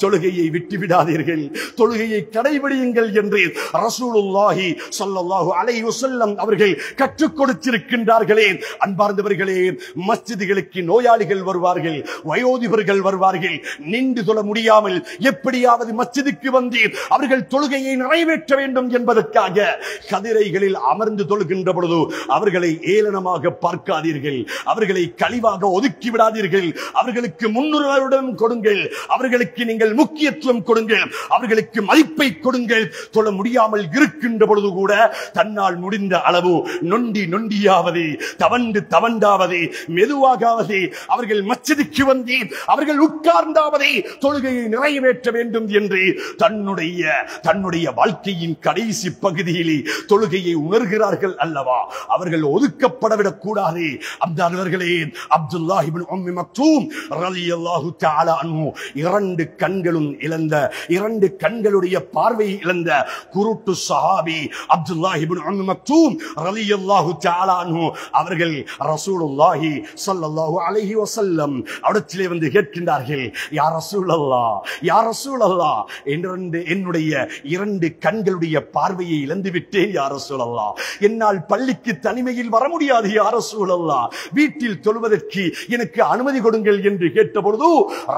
தொழுகையை விட்டு விடாதீர்கள், தொழுகையை கடைபிடியுங்கள் என்று ரசூலுல்லாஹி ஸல்லல்லாஹு அலைஹி வஸல்லம் அவர்கள் கற்றுக் கொடுத்திருக்கின்றார்களே. அன்பார்ந்தவர்களே, மஸ்ஜிதுகளுக்கு நோயாளிகள் வருவார்கள், வயோதிபர்கள் வருவார்கள், நின்று தொழ முடியாமல் எப்படியாவது மஸ்ஜிதுக்கு வந்து அவர்கள் தொழுகையை நிறைவேற்ற வேண்டும் என்பதற்காக கதிரைகளில் அமர்ந்து தொழுகின்ற பொழுது அவர்களை ஏளனமாக பார்க்காதீர்கள், அவர்களை கழிவாக ஒதுக்கி விடாதீர்கள், அவர்களுக்கு முன்னுரிமையுடன் கொடுங்கள், அவர்களுக்கு நீங்கள் முக்கியத்துவம் கொடுங்கள், அவர்களுக்கு மதிப்பை கொடுங்கள். தொழ முடியாமல் இருக்கின்ற பொழுது கூட தன்னால் முடிந்த அளவு நொண்டியாவது, தவண்டாவது, மெதுவாகாவது அவர்கள் மஸ்ஜிதுக்கு வந்து அவர்கள் உட்கார்ந்தாவது தொழுகையை நிறைவேற்ற வேண்டும் என்று தன்னுடைய வாழ்க்கையின் கடைசி பகுதியிலே தொழுகையை உணர்கிறார்கள் அல்லவா? அவர்கள் ஒதுக்கப்படவிடக் கூடாது. அப்துல்லாஹி இப்னு உம்மி மக்தூம் ரலியல்லாஹு தஆலா அன்ஹு 2 கண்களும் இழந்த, 2 கண்களுடைய பார்வையை இழந்த குருட்டு சஹாபி அப்துல்லாஹி இப்னு உம்மி மக்தூம் ரலியல்லாஹு தஆலா அன்ஹு அவர்கள் ரசூலுல்லாஹி ஸல்லல்லாஹு அலைஹி வஸல்லம் அவரிடத்திலே வந்து கேட்கின்றார்கள், யா ரசூலல்லாஹ், என்னுடைய 2 கண்களுடைய பார்வையை இழந்து விட்டேன் யா ரசூலல்லாஹ், என்னால் பள்ளிக்கு தனிமையில் வர முடியாது யா ரசூலல்லாஹ், வீட்டில் தொழுவதற்கு எனக்கு அனுமதி கொடுங்கள் என்று கேட்டபொழுது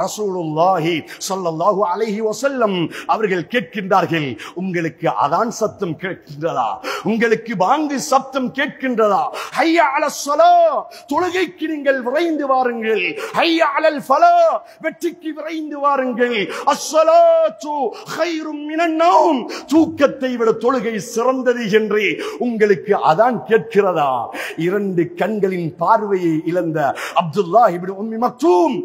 ரசூலுல்லாஹி ஸல்லல்லாஹு அலைஹி வஸல்லம் அவர்கள் கேட்கின்றார்கள், உங்களுக்கு அதான் சத்தம் கேட்கின்றதா? உங்களுக்கு பாங்கு சத்தம் கேட்கின்றதா? ஹய்யா அலஸ் ஸலாஹ், தொழுகைக்கு நீங்கள் விரைந்து வாருங்கள். ஹய்யா அலல் ஃபலாஹ், வெற்றிக்கு விரைந்து வாருங்கள். அஸ்ஸலாத்து கைரும் மினன் நௌம், தூக்கத்தை விட தொழுகை சிறந்தது என்று உங்களுக்கு அதான் கேட்கிறதா? 2 கண்களின் பார்வையை இழந்த அப்துல்லாஹி இப்னு உம்மி மக்தூம்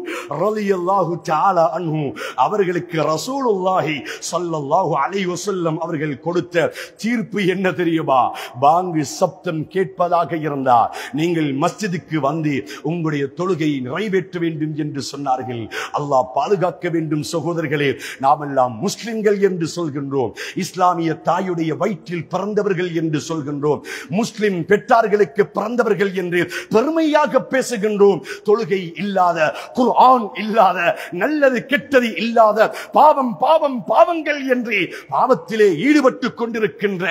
ரலியல்லாஹு தஆலா அன்ஹு அவர்களுக்கு ரசூலுல்லாஹி ஸல்லல்லாஹு அலைஹி வஸல்லம் அவர்கள் கொடுத்த தீர்ப்பு என்ன தெரியுமா? பாங்கு சப்தம் கேட்பதாக இருந்தால் நீங்கள் மஸ்ஜிதுக்கு வந்து உங்களுடைய தொழுகையை நிறைவேற்ற வேண்டும் என்று சொன்னார்கள். அல்லாஹ் பாதுகாக்க வேண்டும். சகோதரர்களே, நாம் எல்லாம் முஸ்லிம்கள் என்று சொல்கின்றோம், இஸ்லாமிய தாயுடைய வயிற்றில் பிறந்தவர்கள் என்று சொல்கின்றோம், முஸ்லிம் பெற்றார்களுக்கு பிறந்தவர்கள் என்று பெருமையாக பேசுகின்றோம். தொழுகை இல்லாத, குர்ஆன் இல்லாத, நல்லது கெட்டது இல்லாத, பாவம் பாவம் பாவங்கள் என்று பாவத்திலே ஈடுபட்டுக் கொண்டிருக்கின்ற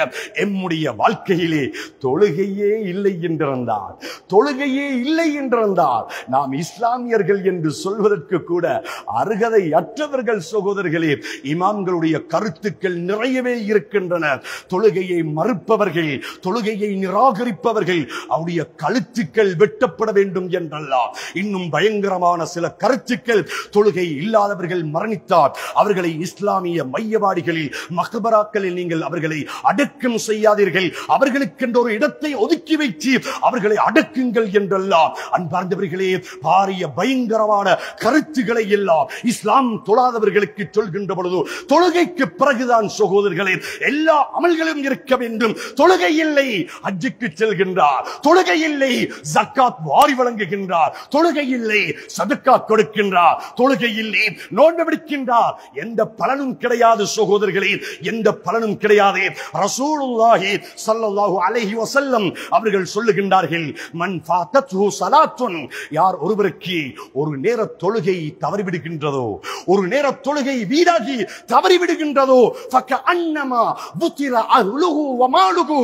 எம்முடைய வாழ்க்கையிலே தொழுகையே இல்லை என்றிருந்தால், தொழுகையே இல்லை என்றிருந்தால் நாம் இஸ்லாமியர்கள் என்று சொல்வதற்கு கூட அருகதை அற்றவர்கள். சகோதரர்களே, இமாம்களுடைய கருத்துக்கள் நிறையவே இருக்கின்றன. தொழுகையை மறுப்பவர்கள், தொழுகையை நிராகரிப்பவர்கள் அவருடைய கழுத்துக்கள் வெட்டப்பட வேண்டும் என்றெல்லாம் இன்னும் பயங்கரமான சில கருத்துக்கள். தொழுகை இல்லாதவர்கள் மரணித்தார் அவர்களை இஸ்லாமிய மையவாடிகளில், மக்பராக்களில் நீங்கள் அவர்களை அடக்கம் செய்யாதீர்கள், அவர்களுக்கென்ற ஒரு இடத்தை ஒதுக்கி வைத்து அவர்களை அடக்குங்கள் என்றெல்லாம் அன்பார்ந்தவர்களே பாரிய பயங்கரமான கருத்துக்களை எல்லாம் இஸ்லாம் தொழாதவர்களுக்கு சொல்கின்ற பொழுது, தொழுகைக்கு பிறகுதான் சகோதரர்களே எல்லா அமல்களும் இருக்க வேண்டும். தொழுகை இல்லை, ஹஜ்ஜுக்கு செல்கின்றார், தொழுகை இல்லை, ஜக்காத் வாரி வழங்குகின்றார், தொழுகை இல்லை, சதக்கா கொடுக்கின்றார், தொழுகை இல்லை, நோன்பு பிடிக்கின்றார், எந்த பலனும் கிடையாது சகோதரர்களே, எந்த பலனும் கிடையாது. ரசூலுல்லாஹி ஸல்லல்லாஹு அலைஹி வஸல்லம் அவர்கள் சொல்லுகின்றார்கள், மன் ஃபாதத்ஹு ஸலாத்துன், யார் ஒருவருக்கு ஒரு நேர தொழுகை தவறிவிடுகின்றதோ, ஒரு நேர தொழுகை வீணாகி தவறிவிடுகின்றதோ, ஃபகஅன்னமா புத்திர அஹ்லுஹு வ மாலுஹு,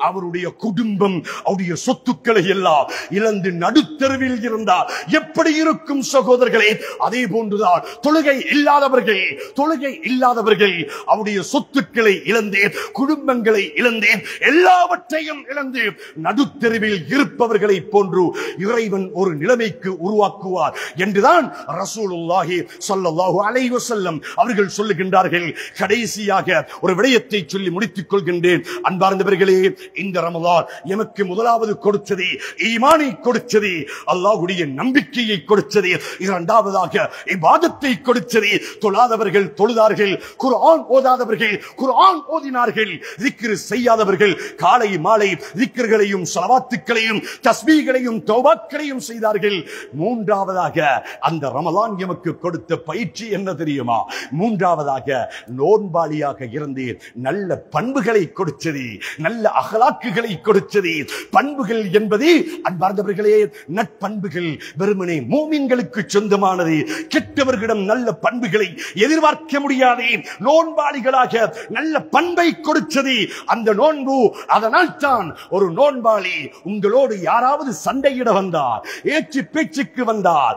அவருடைய குடும்பம், அவருடைய சொத்துக்களை எல்லாம் இழந்து நடுத்தெருவில் இருந்தார் எப்படி இருக்கும் சகோதரர்களே? அதே போன்றுதான் தொழுகை இல்லாதவர்கள், தொழுகை இல்லாதவர்கள் அவருடைய சொத்துக்களை இழந்தேன், குடும்பங்களை இழந்தேன், எல்லாவற்றையும் இழந்து நடுத்தெருவில் இருப்பவர்களை போன்று இறைவன் ஒரு நிலைமைக்கு உருவாக்குவார் என்றுதான் ரசூலுல்லாஹி ஸல்லல்லாஹு அலைஹி வஸல்லம் அவர்கள் சொல்லுகின்றார்கள். கடைசியாக ஒரு விடயத்தை சொல்லி முடித்துக் கொள்கின்றேன். அன்பார்ந்தவர்களே, இந்த ரமலான் எமக்கு முதலாவது கொடுத்தது ஈமானை கொடுத்தது, அல்லாஹ்வுடைய நம்பிக்கையை கொடுத்தது. இரண்டாவதாக இபாதத்தை கொடுத்தது. தொழாதவர்கள் தொழுதார்கள், குர்ஆன் ஓதாதவர்கள் குர்ஆன் ஓதினார்கள், zikr செய்யாதவர்கள் காலை மாலை zikர்களையும் ஸலவாத்துக்களையும் தஸ்பீகளையும் தௌபாக்களையும் செய்தார்கள். மூன்றாவதாக அந்த ரமலான் எமக்கு கொடுத்த பயிற்சி என்ன தெரியுமா? மூன்றாவதாக நோன்பாளியாக இருந்து நல்ல பண்புகளை கொடுத்தது, நல்ல அகலாக்குகளை கொடுத்தது. பண்புகள் என்பது அன்பார்ந்தவர்களே நற்பண்புகள் வெறுமனே மூமின்களுக்கு சொந்தமானது. கெட்டவர்களிடம் நல்ல பண்புகளை எதிர்பார்க்க முடியாது. நோன்பாளிகளாக நல்ல பண்பை கொடுத்தது அந்த நோன்பு. அதனால் தான் ஒரு நோன்பாளி உங்களோடு யாராவது சண்டையிட வந்தார், ஏற்று பேச்சுக்கு வந்தார்,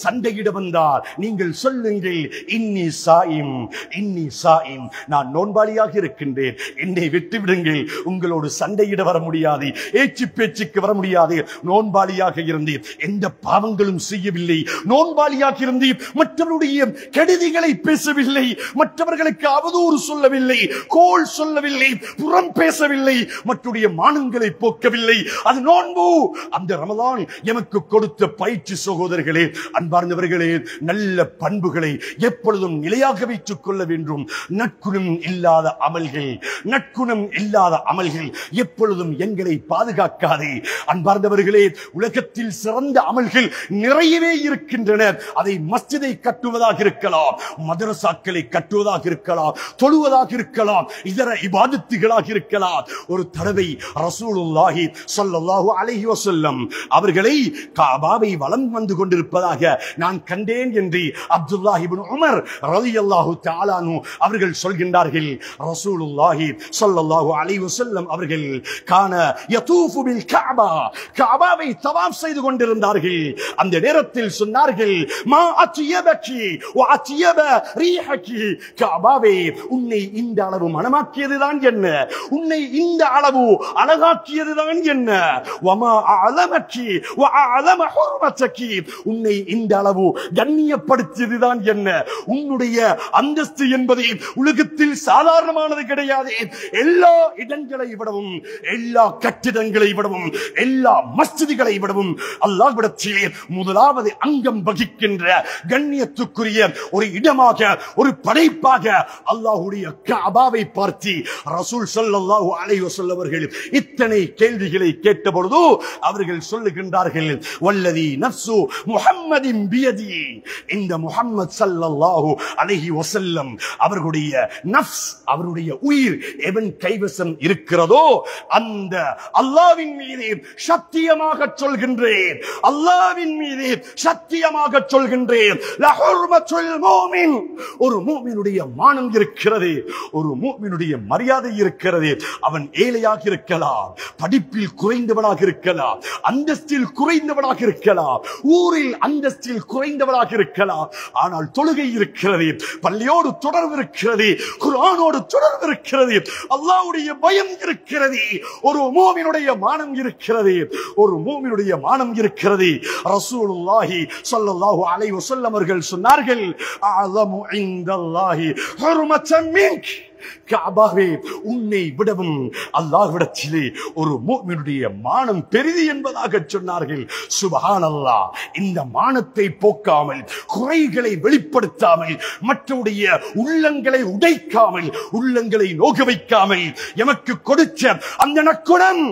சண்டையிட வந்தார், நீங்கள் சொல்லுங்கள், இன்னி சாயிம், இன்னி சாயிம், நான் நோன்பாளியாக இருக்கின்றேன், என்னை விட்டுவிடுங்கள், உங்களோடு சண்டையிட வர முடியாது, ஏற்று பேச்சுக்கு வர முடியாது. நோன்பாளியாக இருந்தேன், எந்த பாவங்களும் செய்யவில்லை, நோன்பாளியாக இருந்தேன், மற்றவருடைய கெடுதிகளை பேசவில்லை, மற்றவர்களுக்கு அவதூறு சொல்லவில்லை, கோல் சொல்லவில்லை, புறம் பேசவில்லை, மற்றவருடைய மானங்களை போக்கவில்லை. அது நோன்பு. அந்த ரமலான் எமக்கு கொடுத்த பயிற்சி சகோதரர்களே, அன்பார்ந்தவர்களே, நல்ல பண்புகளை எப்பொழுதும் நிலையாக வைத்துக் கொள்ள வேண்டும். நற்குணம் இல்லாத அமல்கள், நற்குணம் இல்லாத அமல்கள் எப்பொழுதும் எங்களை பாதுகாக்காதே. அன்பார்ந்தவர்களே, உலகத்தில் சிறந்த அமல்கள் நிறையவே இருக்கின்றன. அதை மஸ்ஜிதை கட்டுவதாக இருக்கலாம், மதரசாக்களை கட்டுவதாக இருக்கலாம், தொழுவதாக இருக்கலாம், இதர இபாதத்துகளாக இருக்கலாம். ஒரு தடவை ரசூலுல்லாஹி ஸல்லல்லாஹு அலைஹி வஸல்லம் அவர்களை காபாவை வலம் வந்து கொண்டிருப்பதாக நான் கண்டேன் என்று அப்துல்லாஹ் இப்னு உமர் ரலியல்லாஹு தஆலா அன்ஹு அவர்கள் சொல்கின்றார்கள். ரசூலுல்லாஹி ஸல்லல்லாஹு அலைஹி வஸல்லம் அவர்கள் கான யதூஃபு பில் கஅபா, கஅபாவை தவாஃப் செய்து கொண்டிருந்தார்கள். அந்த நேரத்தில் சொன்னார்கள், மா அத்யபகி வ அத்யப ரீஹகி, கஅபாவே உன்னை இந்த அளவு மனமாக்கியதுதான் என்ன, உன்னை இந்த அளவு அழகாக்கியதுதான் என்ன, வமா அஅலமகி வ அஅலம ஹுர்மதகி, உன்னை இந்த அளவு கண்ணியப்படுத்தியதுதான் என்ன, உன்னுடைய அந்தஸ்து என்பது உலகத்தில் சாதாரணமானது கிடையாது. எல்லா இடங்களை விடவும், எல்லா கட்டிடங்களை விடவும், எல்லா மஸ்ஜிதுகளை விடவும் அல்லாஹ்விடத்திலே முதலாவது முதலாவது அங்கம் வகிக்கின்ற கண்ணியத்துக்குரிய ஒரு இடமாக, ஒரு படைப்பாக அல்லாஹ்வுடைய கஅபாவை பார்த்து ரசூல் ஸல்லல்லாஹு அலைஹி வஸல்லம் அவர்கள் இத்தனை கேள்விகளை கேட்டபொழுது அவர்கள் சொல்லுகின்றார்கள், வல்லதி நஃப்சு முஹம்மதின் பியதி, இந்த முஹம்மது ஸல்லல்லாஹு அலைஹி வஸல்லம் அவர்களுடைய நஃப்ஸ், அவருடைய உயிர் எவன் கைவசம் இருக்கிறதோ அந்த அல்லாஹ்வின் மீது சத்தியமாக சொல்கின்றேன், அல்லாஹ்வின் மீது சத்தியமாக சொல்கின்றேன், லஹுர்மத்துல் மூமின், ஒரு மூமினுடைய மானம் இருக்கிறது, ஒரு மூமினுடைய மரியாதை இருக்கிறது. அவன் ஏழையாக இருக்கலாம், படிப்பில் குறைந்தவனாக இருக்கலாம், அந்தஸ்தில் குறைந்தவனாக இருக்கலாம், ஊரில் அந்தஸ்தில் குறைந்தவனாக இருக்கலாம், ஆனால் தொழுகை இருக்கிறது, பள்ளியோடு தொடர்பு இருக்கிறது, குர்ஆனோடு தொடர்பு இருக்கிறது, அல்லாஹ்வுடைய பயம் இருக்கிறது, ஒரு மூமினுடைய மானம் இருக்கிறது, ஒரு மூமினுடைய மானம் இருக்கிறது. ரசூலுல்லாஹி ஸல்லல்லாஹு அலைஹி வஸல்லம் அவர்கள் சொன்னார்கள், அஅலமு இன்தல்லாஹி ஹுர்மத்தன் மின்க், கஅபாவே உன்னை விடவும் அல்லாஹ்விடத்திலே ஒரு முஃமினுடைய மானம் பெரிது என்பதாக சொன்னார்கள். சுப்ஹானல்லாஹ். இந்த மானத்தை போக்காமல், குறைகளை வெளிப்படுத்தாமல், மற்றவருடைய உள்ளங்களை உடைக்காமல், உள்ளங்களை நோக வைக்காமல் எமக்கு கொடுத்த அந்த நற்குணம்,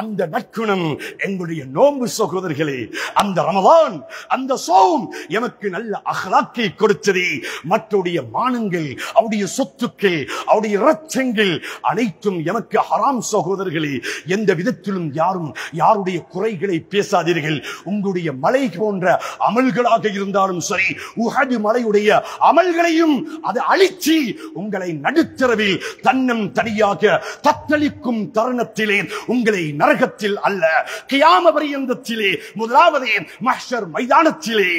அந்த நற்குணம் எங்களுடைய நோன்பு சகோதரர்களே, அந்த ரமலான், அந்த சௌம் எமக்கு நல்ல அஹ்லாக்கை கொடுத்தது. மற்றவருடைய மானங்கள், அவருடைய சொத்துக்கள், அவருடைய இரத்தங்கள் அனைத்தும் எமக்கு ஹராம் சகோதரர்களே. எந்த விதத்திலும் யாரும் யாருடைய குறைகளை பேசாதீர்கள். உங்களுடைய மலை போன்ற அமல்களாக இருந்தாலும் சரி, உஹது மலையுடைய அமல்களையும் அது அழிச்சி உங்களை நடுத்தரவில் தன்னம் தனியாக தத்தளிக்கும் தருணத்திலே உங்களை நரகத்தில் அல்ல, கியாம பரியந்தத்திலே, முதலாவது மஹ்ஷர் மைதானத்திலே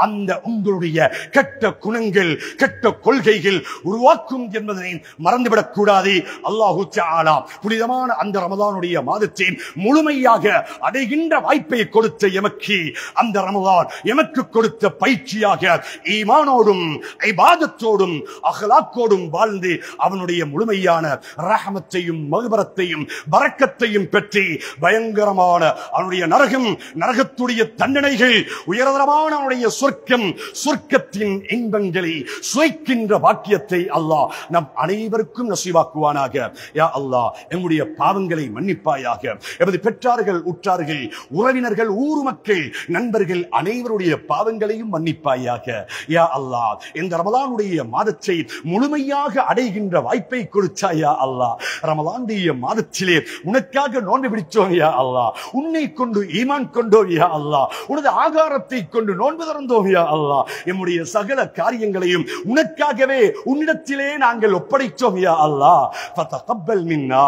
அந்த உங்களுடைய கெட்ட குணங்கள், கெட்ட கொள்கைகள் உருவாக்கும் என்பதனை மறந்துவிடக் கூடாது. அல்லாஹு தஆலா புனிதமான அந்த ரமலானுடைய மாதத்தை முழுமையாக அடைகின்ற வாய்ப்பை கொடுத்த எமக்கு, அந்த ரமலான் எமக்கு கொடுத்த பயிற்சியாக ஈமானோடும் இபாதத்தோடும் அஹ்லாக்கோடும் வாழ்ந்து அவனுடைய முழுமையான ரஹமத்தையும் மக்ஃபிரத்தையும் பரக்கத்தையும் பெற்று பயங்கரமான அவனுடைய நரகம், நரகத்துடைய தண்டனைகள், உயர்தரமான அவனுடைய சொர்க்கம், சொர்க்கத்தின் இன்பங்களை சுவைக்கின்ற பாக்கியத்தை அல்லாஹ் நம் அனைவருக்கும் நசீபாக்குவானாக. யா அல்லாஹ், எங்களுடைய பாவங்களை மன்னிப்பாயாக. எமது பெற்றார்கள், உற்றார்கள், உறவினர்கள், ஊர் மக்கள், நண்பர்கள் அனைவருடைய பாவங்களையும் மன்னிப்பாயாக. யா அல்லாஹ், இந்த ரமலானுடைய மாதத்தை முழுமையாக அடைகின்ற வாய்ப்பை கொடுத்தாயா அல்லாஹ். ரமலானுடைய மாதத்திலே உனக்காக நோன்பு பிடிச்சோம் யா அல்லாஹ், உன்னை கொண்டு ஈமான் கொண்டோம் யா அல்லாஹ், உனது ஆகாரத்தை கொண்டு நோன்பு திறந்தோம் யா அல்லாஹ். எம்முடைய சகல காரியங்களையும் உனக்காகவே உன்னிடத்திலே நாங்கள் ஒப்படைத்தோம் யா அல்லாஹ். ஃபதகப்பல் மின்னா,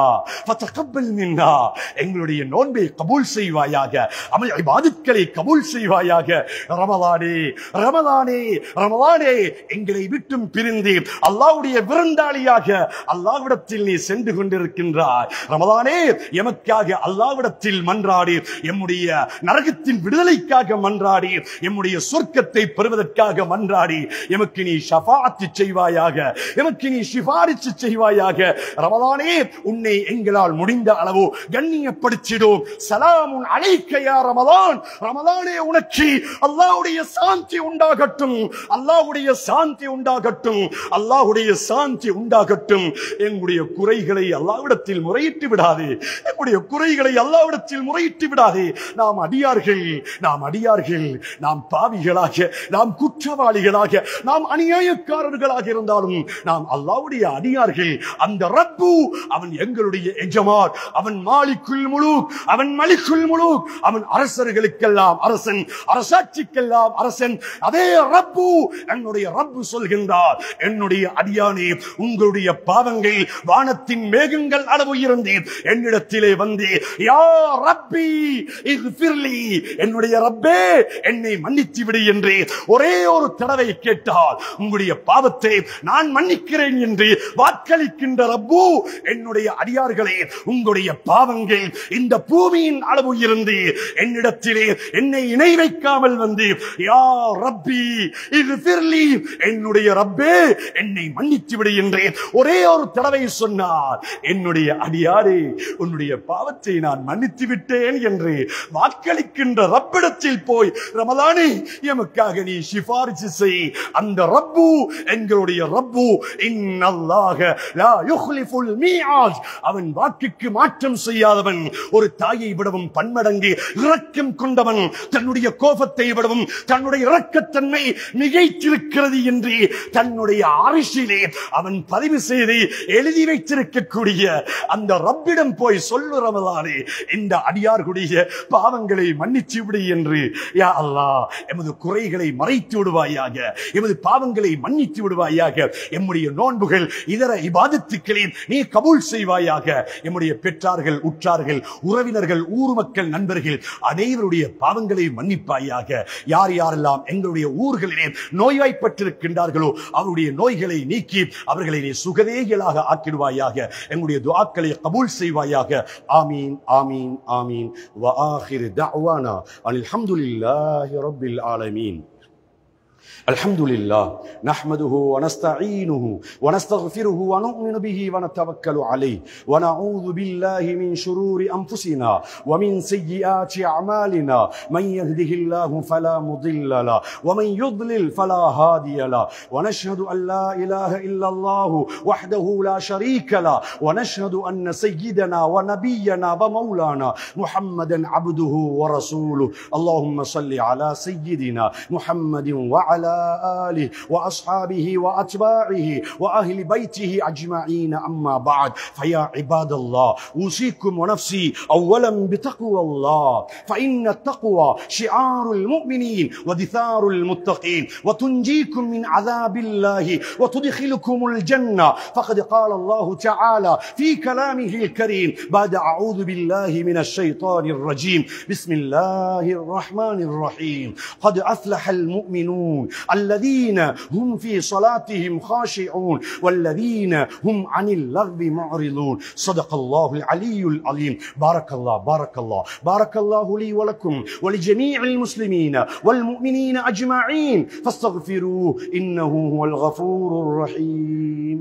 ஃபதகப்பல் மின்னா, எங்களுடைய நோன்பை கபூல் செய்வாயாக, அமல் இபாதத்களை கபூல் செய்வாயாக. ரமலானே, ரமலானே, ரமலானே, எங்களை விட்டும் பிரிந்து அல்லாஹ்வுடைய விருந்தாளியாக அல்லாஹ்விடத்தில் நீ சென்று கொண்டிருக்கின்றாய். ரமலானே, எமக்காக அல்லாஹ்விடத்தில் மன்றாடி, எம்முடைய நரகத்தின் விடுதலைக்காக மன்றாடி, எம்முடைய சொர்க்கத்தை பெறுவதற்காக மன்றாடி, எமக்கு நீ ஷஃபாஅத் செய்வாயாக, எமக்கு நீ சிபாரிசு செய்வாயாக. ரமலானே, உன்னை எங்களால் முடிந்த அளவு கண்ணியப்படுத்திடும். சலாமுன் அலைக்க யா ரமலான். ரமலானே, உனக்கு அல்லாஹ்வுடைய சாந்தி உண்டாகட்டும், அல்லாஹ்வுடைய சாந்தி உண்டாகட்டும், அல்லாஹ்வுடைய சாந்தி உண்டாகட்டும். எங்களுடைய குறைகளை அல்லாஹ்விடத்தில் முறையிட்டு விடாதே, எங்களுடைய குறைகளை அல்லாஹ்விடத்தில் முறையிட்டு விடாதே. நாம் அடியார்கள், நாம் அடியார்கள், நாம் பாவிகளாக, நாம் குற்றவாளிகளாக, நாம் அநியாயக்காரர்களாக இருந்தாலும் நாம் அல்லாஹ்வுடைய அடியார்கள். அந்த ரப்பு அவன் எங்களுடைய எஜமான், அவன் மாலிக்குல் முலூக், அவன் மலிக்குல் முலூக், அவன் அரசர்களுக்கெல்லாம் அரசன், அரசாட்சிக்கெல்லாம் அரசன். அதே ரப்பு, என்னுடைய ரப்பு சொல்கின்றார், என்னுடைய அடியானே, உங்களுடைய பாவங்கள் வானத்தின் மேகங்கள் அளவு இருந்து என்னிடத்திலே வந்து யா ரப்பி இக்ஃபிர்லி, என்னுடைய ரப்பே என்னை மன்னித்து விடு என்று ஒரே ஒரு தடவை கேட்டால் உங்களுடைய பாவத்தை நான் மன்னிக்கிறேன் என்று வார்த்தை வாக்களிக்கின்ற ரப்பு என்னுடைய அடியார்களே, உங்களுடைய பாவங்கள் இந்த பூமியின் அளவு இருந்து என்னிடத்திலே என்னை இணை வைக்காமல் வந்து யா ரப்பி இக்ஃபிர்லி, என்னுடைய ரப்பே என்னை மன்னித்து விடு என்றேன் ஒரே ஒரு தடவை சொன்னார். என்னுடைய அடியாரே, உன்னுடைய பாவத்தை நான் மன்னித்து விட்டேன் என்று வாக்களிக்கின்ற ரப்பிடத்தில் போய் ரமலானே எமக்காக நீ சிபாரிசு செய். அந்த ரப்பு எங்களுடைய ரப்பு இன்னல்லாஹ லா யுக்லிஃபுல் மீஆத், அவன் வாக்குக்கு மாற்றம் செய்யாதவன், ஒரு தாயை விடவும் பன்மடங்கு இரக்கம் கொண்டவன், தன்னுடைய கோபத்தை விடவும் தன்னுடைய இரக்கத்தன்மை மிகைத்திருக்கிறது என்று தன்னுடைய அரிசியிலே அவன் பதிவு செய்து எழுதி வைத்திருக்கக்கூடிய அந்த ரப்பிடம் போய் சொல்லு ரமலானே, இந்த அடியார்களுடைய பாவங்களை மன்னிச்சு விடு என்று. யா அல்லாஹ், எமது குறைகளை மறைத்து விடுவாயாக, எமது பாவங்களை மன்னித்து விடுவாயாக, எம்முடைய நோன்புகள் இதர இபாதத்துக்களை நீ கபூல் செய்வாயாக, எம்முடைய பெற்றார்கள், உற்றார்கள், உறவினர்கள், ஊர் மக்கள், நண்பர்கள் அனைவருடைய பாவங்களை மன்னிப்பாயாக. யார் யாரெல்லாம் எங்களுடைய ஊர்களிலே நோய்வாய்ப்பட்டிருக்கின்றார்களோ அவருடைய நோய்களை நீக்கி அவர்களை நீ சுகதேகிகளாக ஆக்கிடுவாயாக. எங்களுடைய துஆக்களை கபூல் செய்வாயாக. ஆமீன் ஆமீன் ஆமீன். வ ஆகிரு தஅவானா அல்ஹம்துலில்லாஹி ரப்பில் ஆலமீன். الحمد لله نحمده ونستعينه ونستغفره ونؤمن به ونتوكل عليه ونعوذ بالله من شرور أنفسنا ومن سيئات أعمالنا من يهده الله فلا مضل له ومن يضلل فلا هادي له ونشهد أن لا إله إلا الله وحده لا شريك له ونشهد أن سيدنا ونبينا ومولانا محمدا عبده ورسوله. اللهم صل على سيدنا محمد وعلى آله وأصحابه وأتباعه وأهل بيته أجمعين. أما بعد، فيا عباد الله، أوصيكم ونفسي أولا بتقوى الله، فإن التقوى شعار المؤمنين ودثار المتقين وتنجيكم من عذاب الله وتدخلكم الجنة. فقد قال الله تعالى في كلامه الكريم بعد أعوذ بالله من الشيطان الرجيم بسم الله الرحمن الرحيم قد أفلح المؤمنون الذين هم في صلاتهم خاشعون والذين هم عن اللغو معرضون. صدق الله العلي العظيم. بارك الله بارك الله بارك الله لي ولكم ولجميع المسلمين والمؤمنين أجمعين فاستغفروه إنه هو الغفور الرحيم.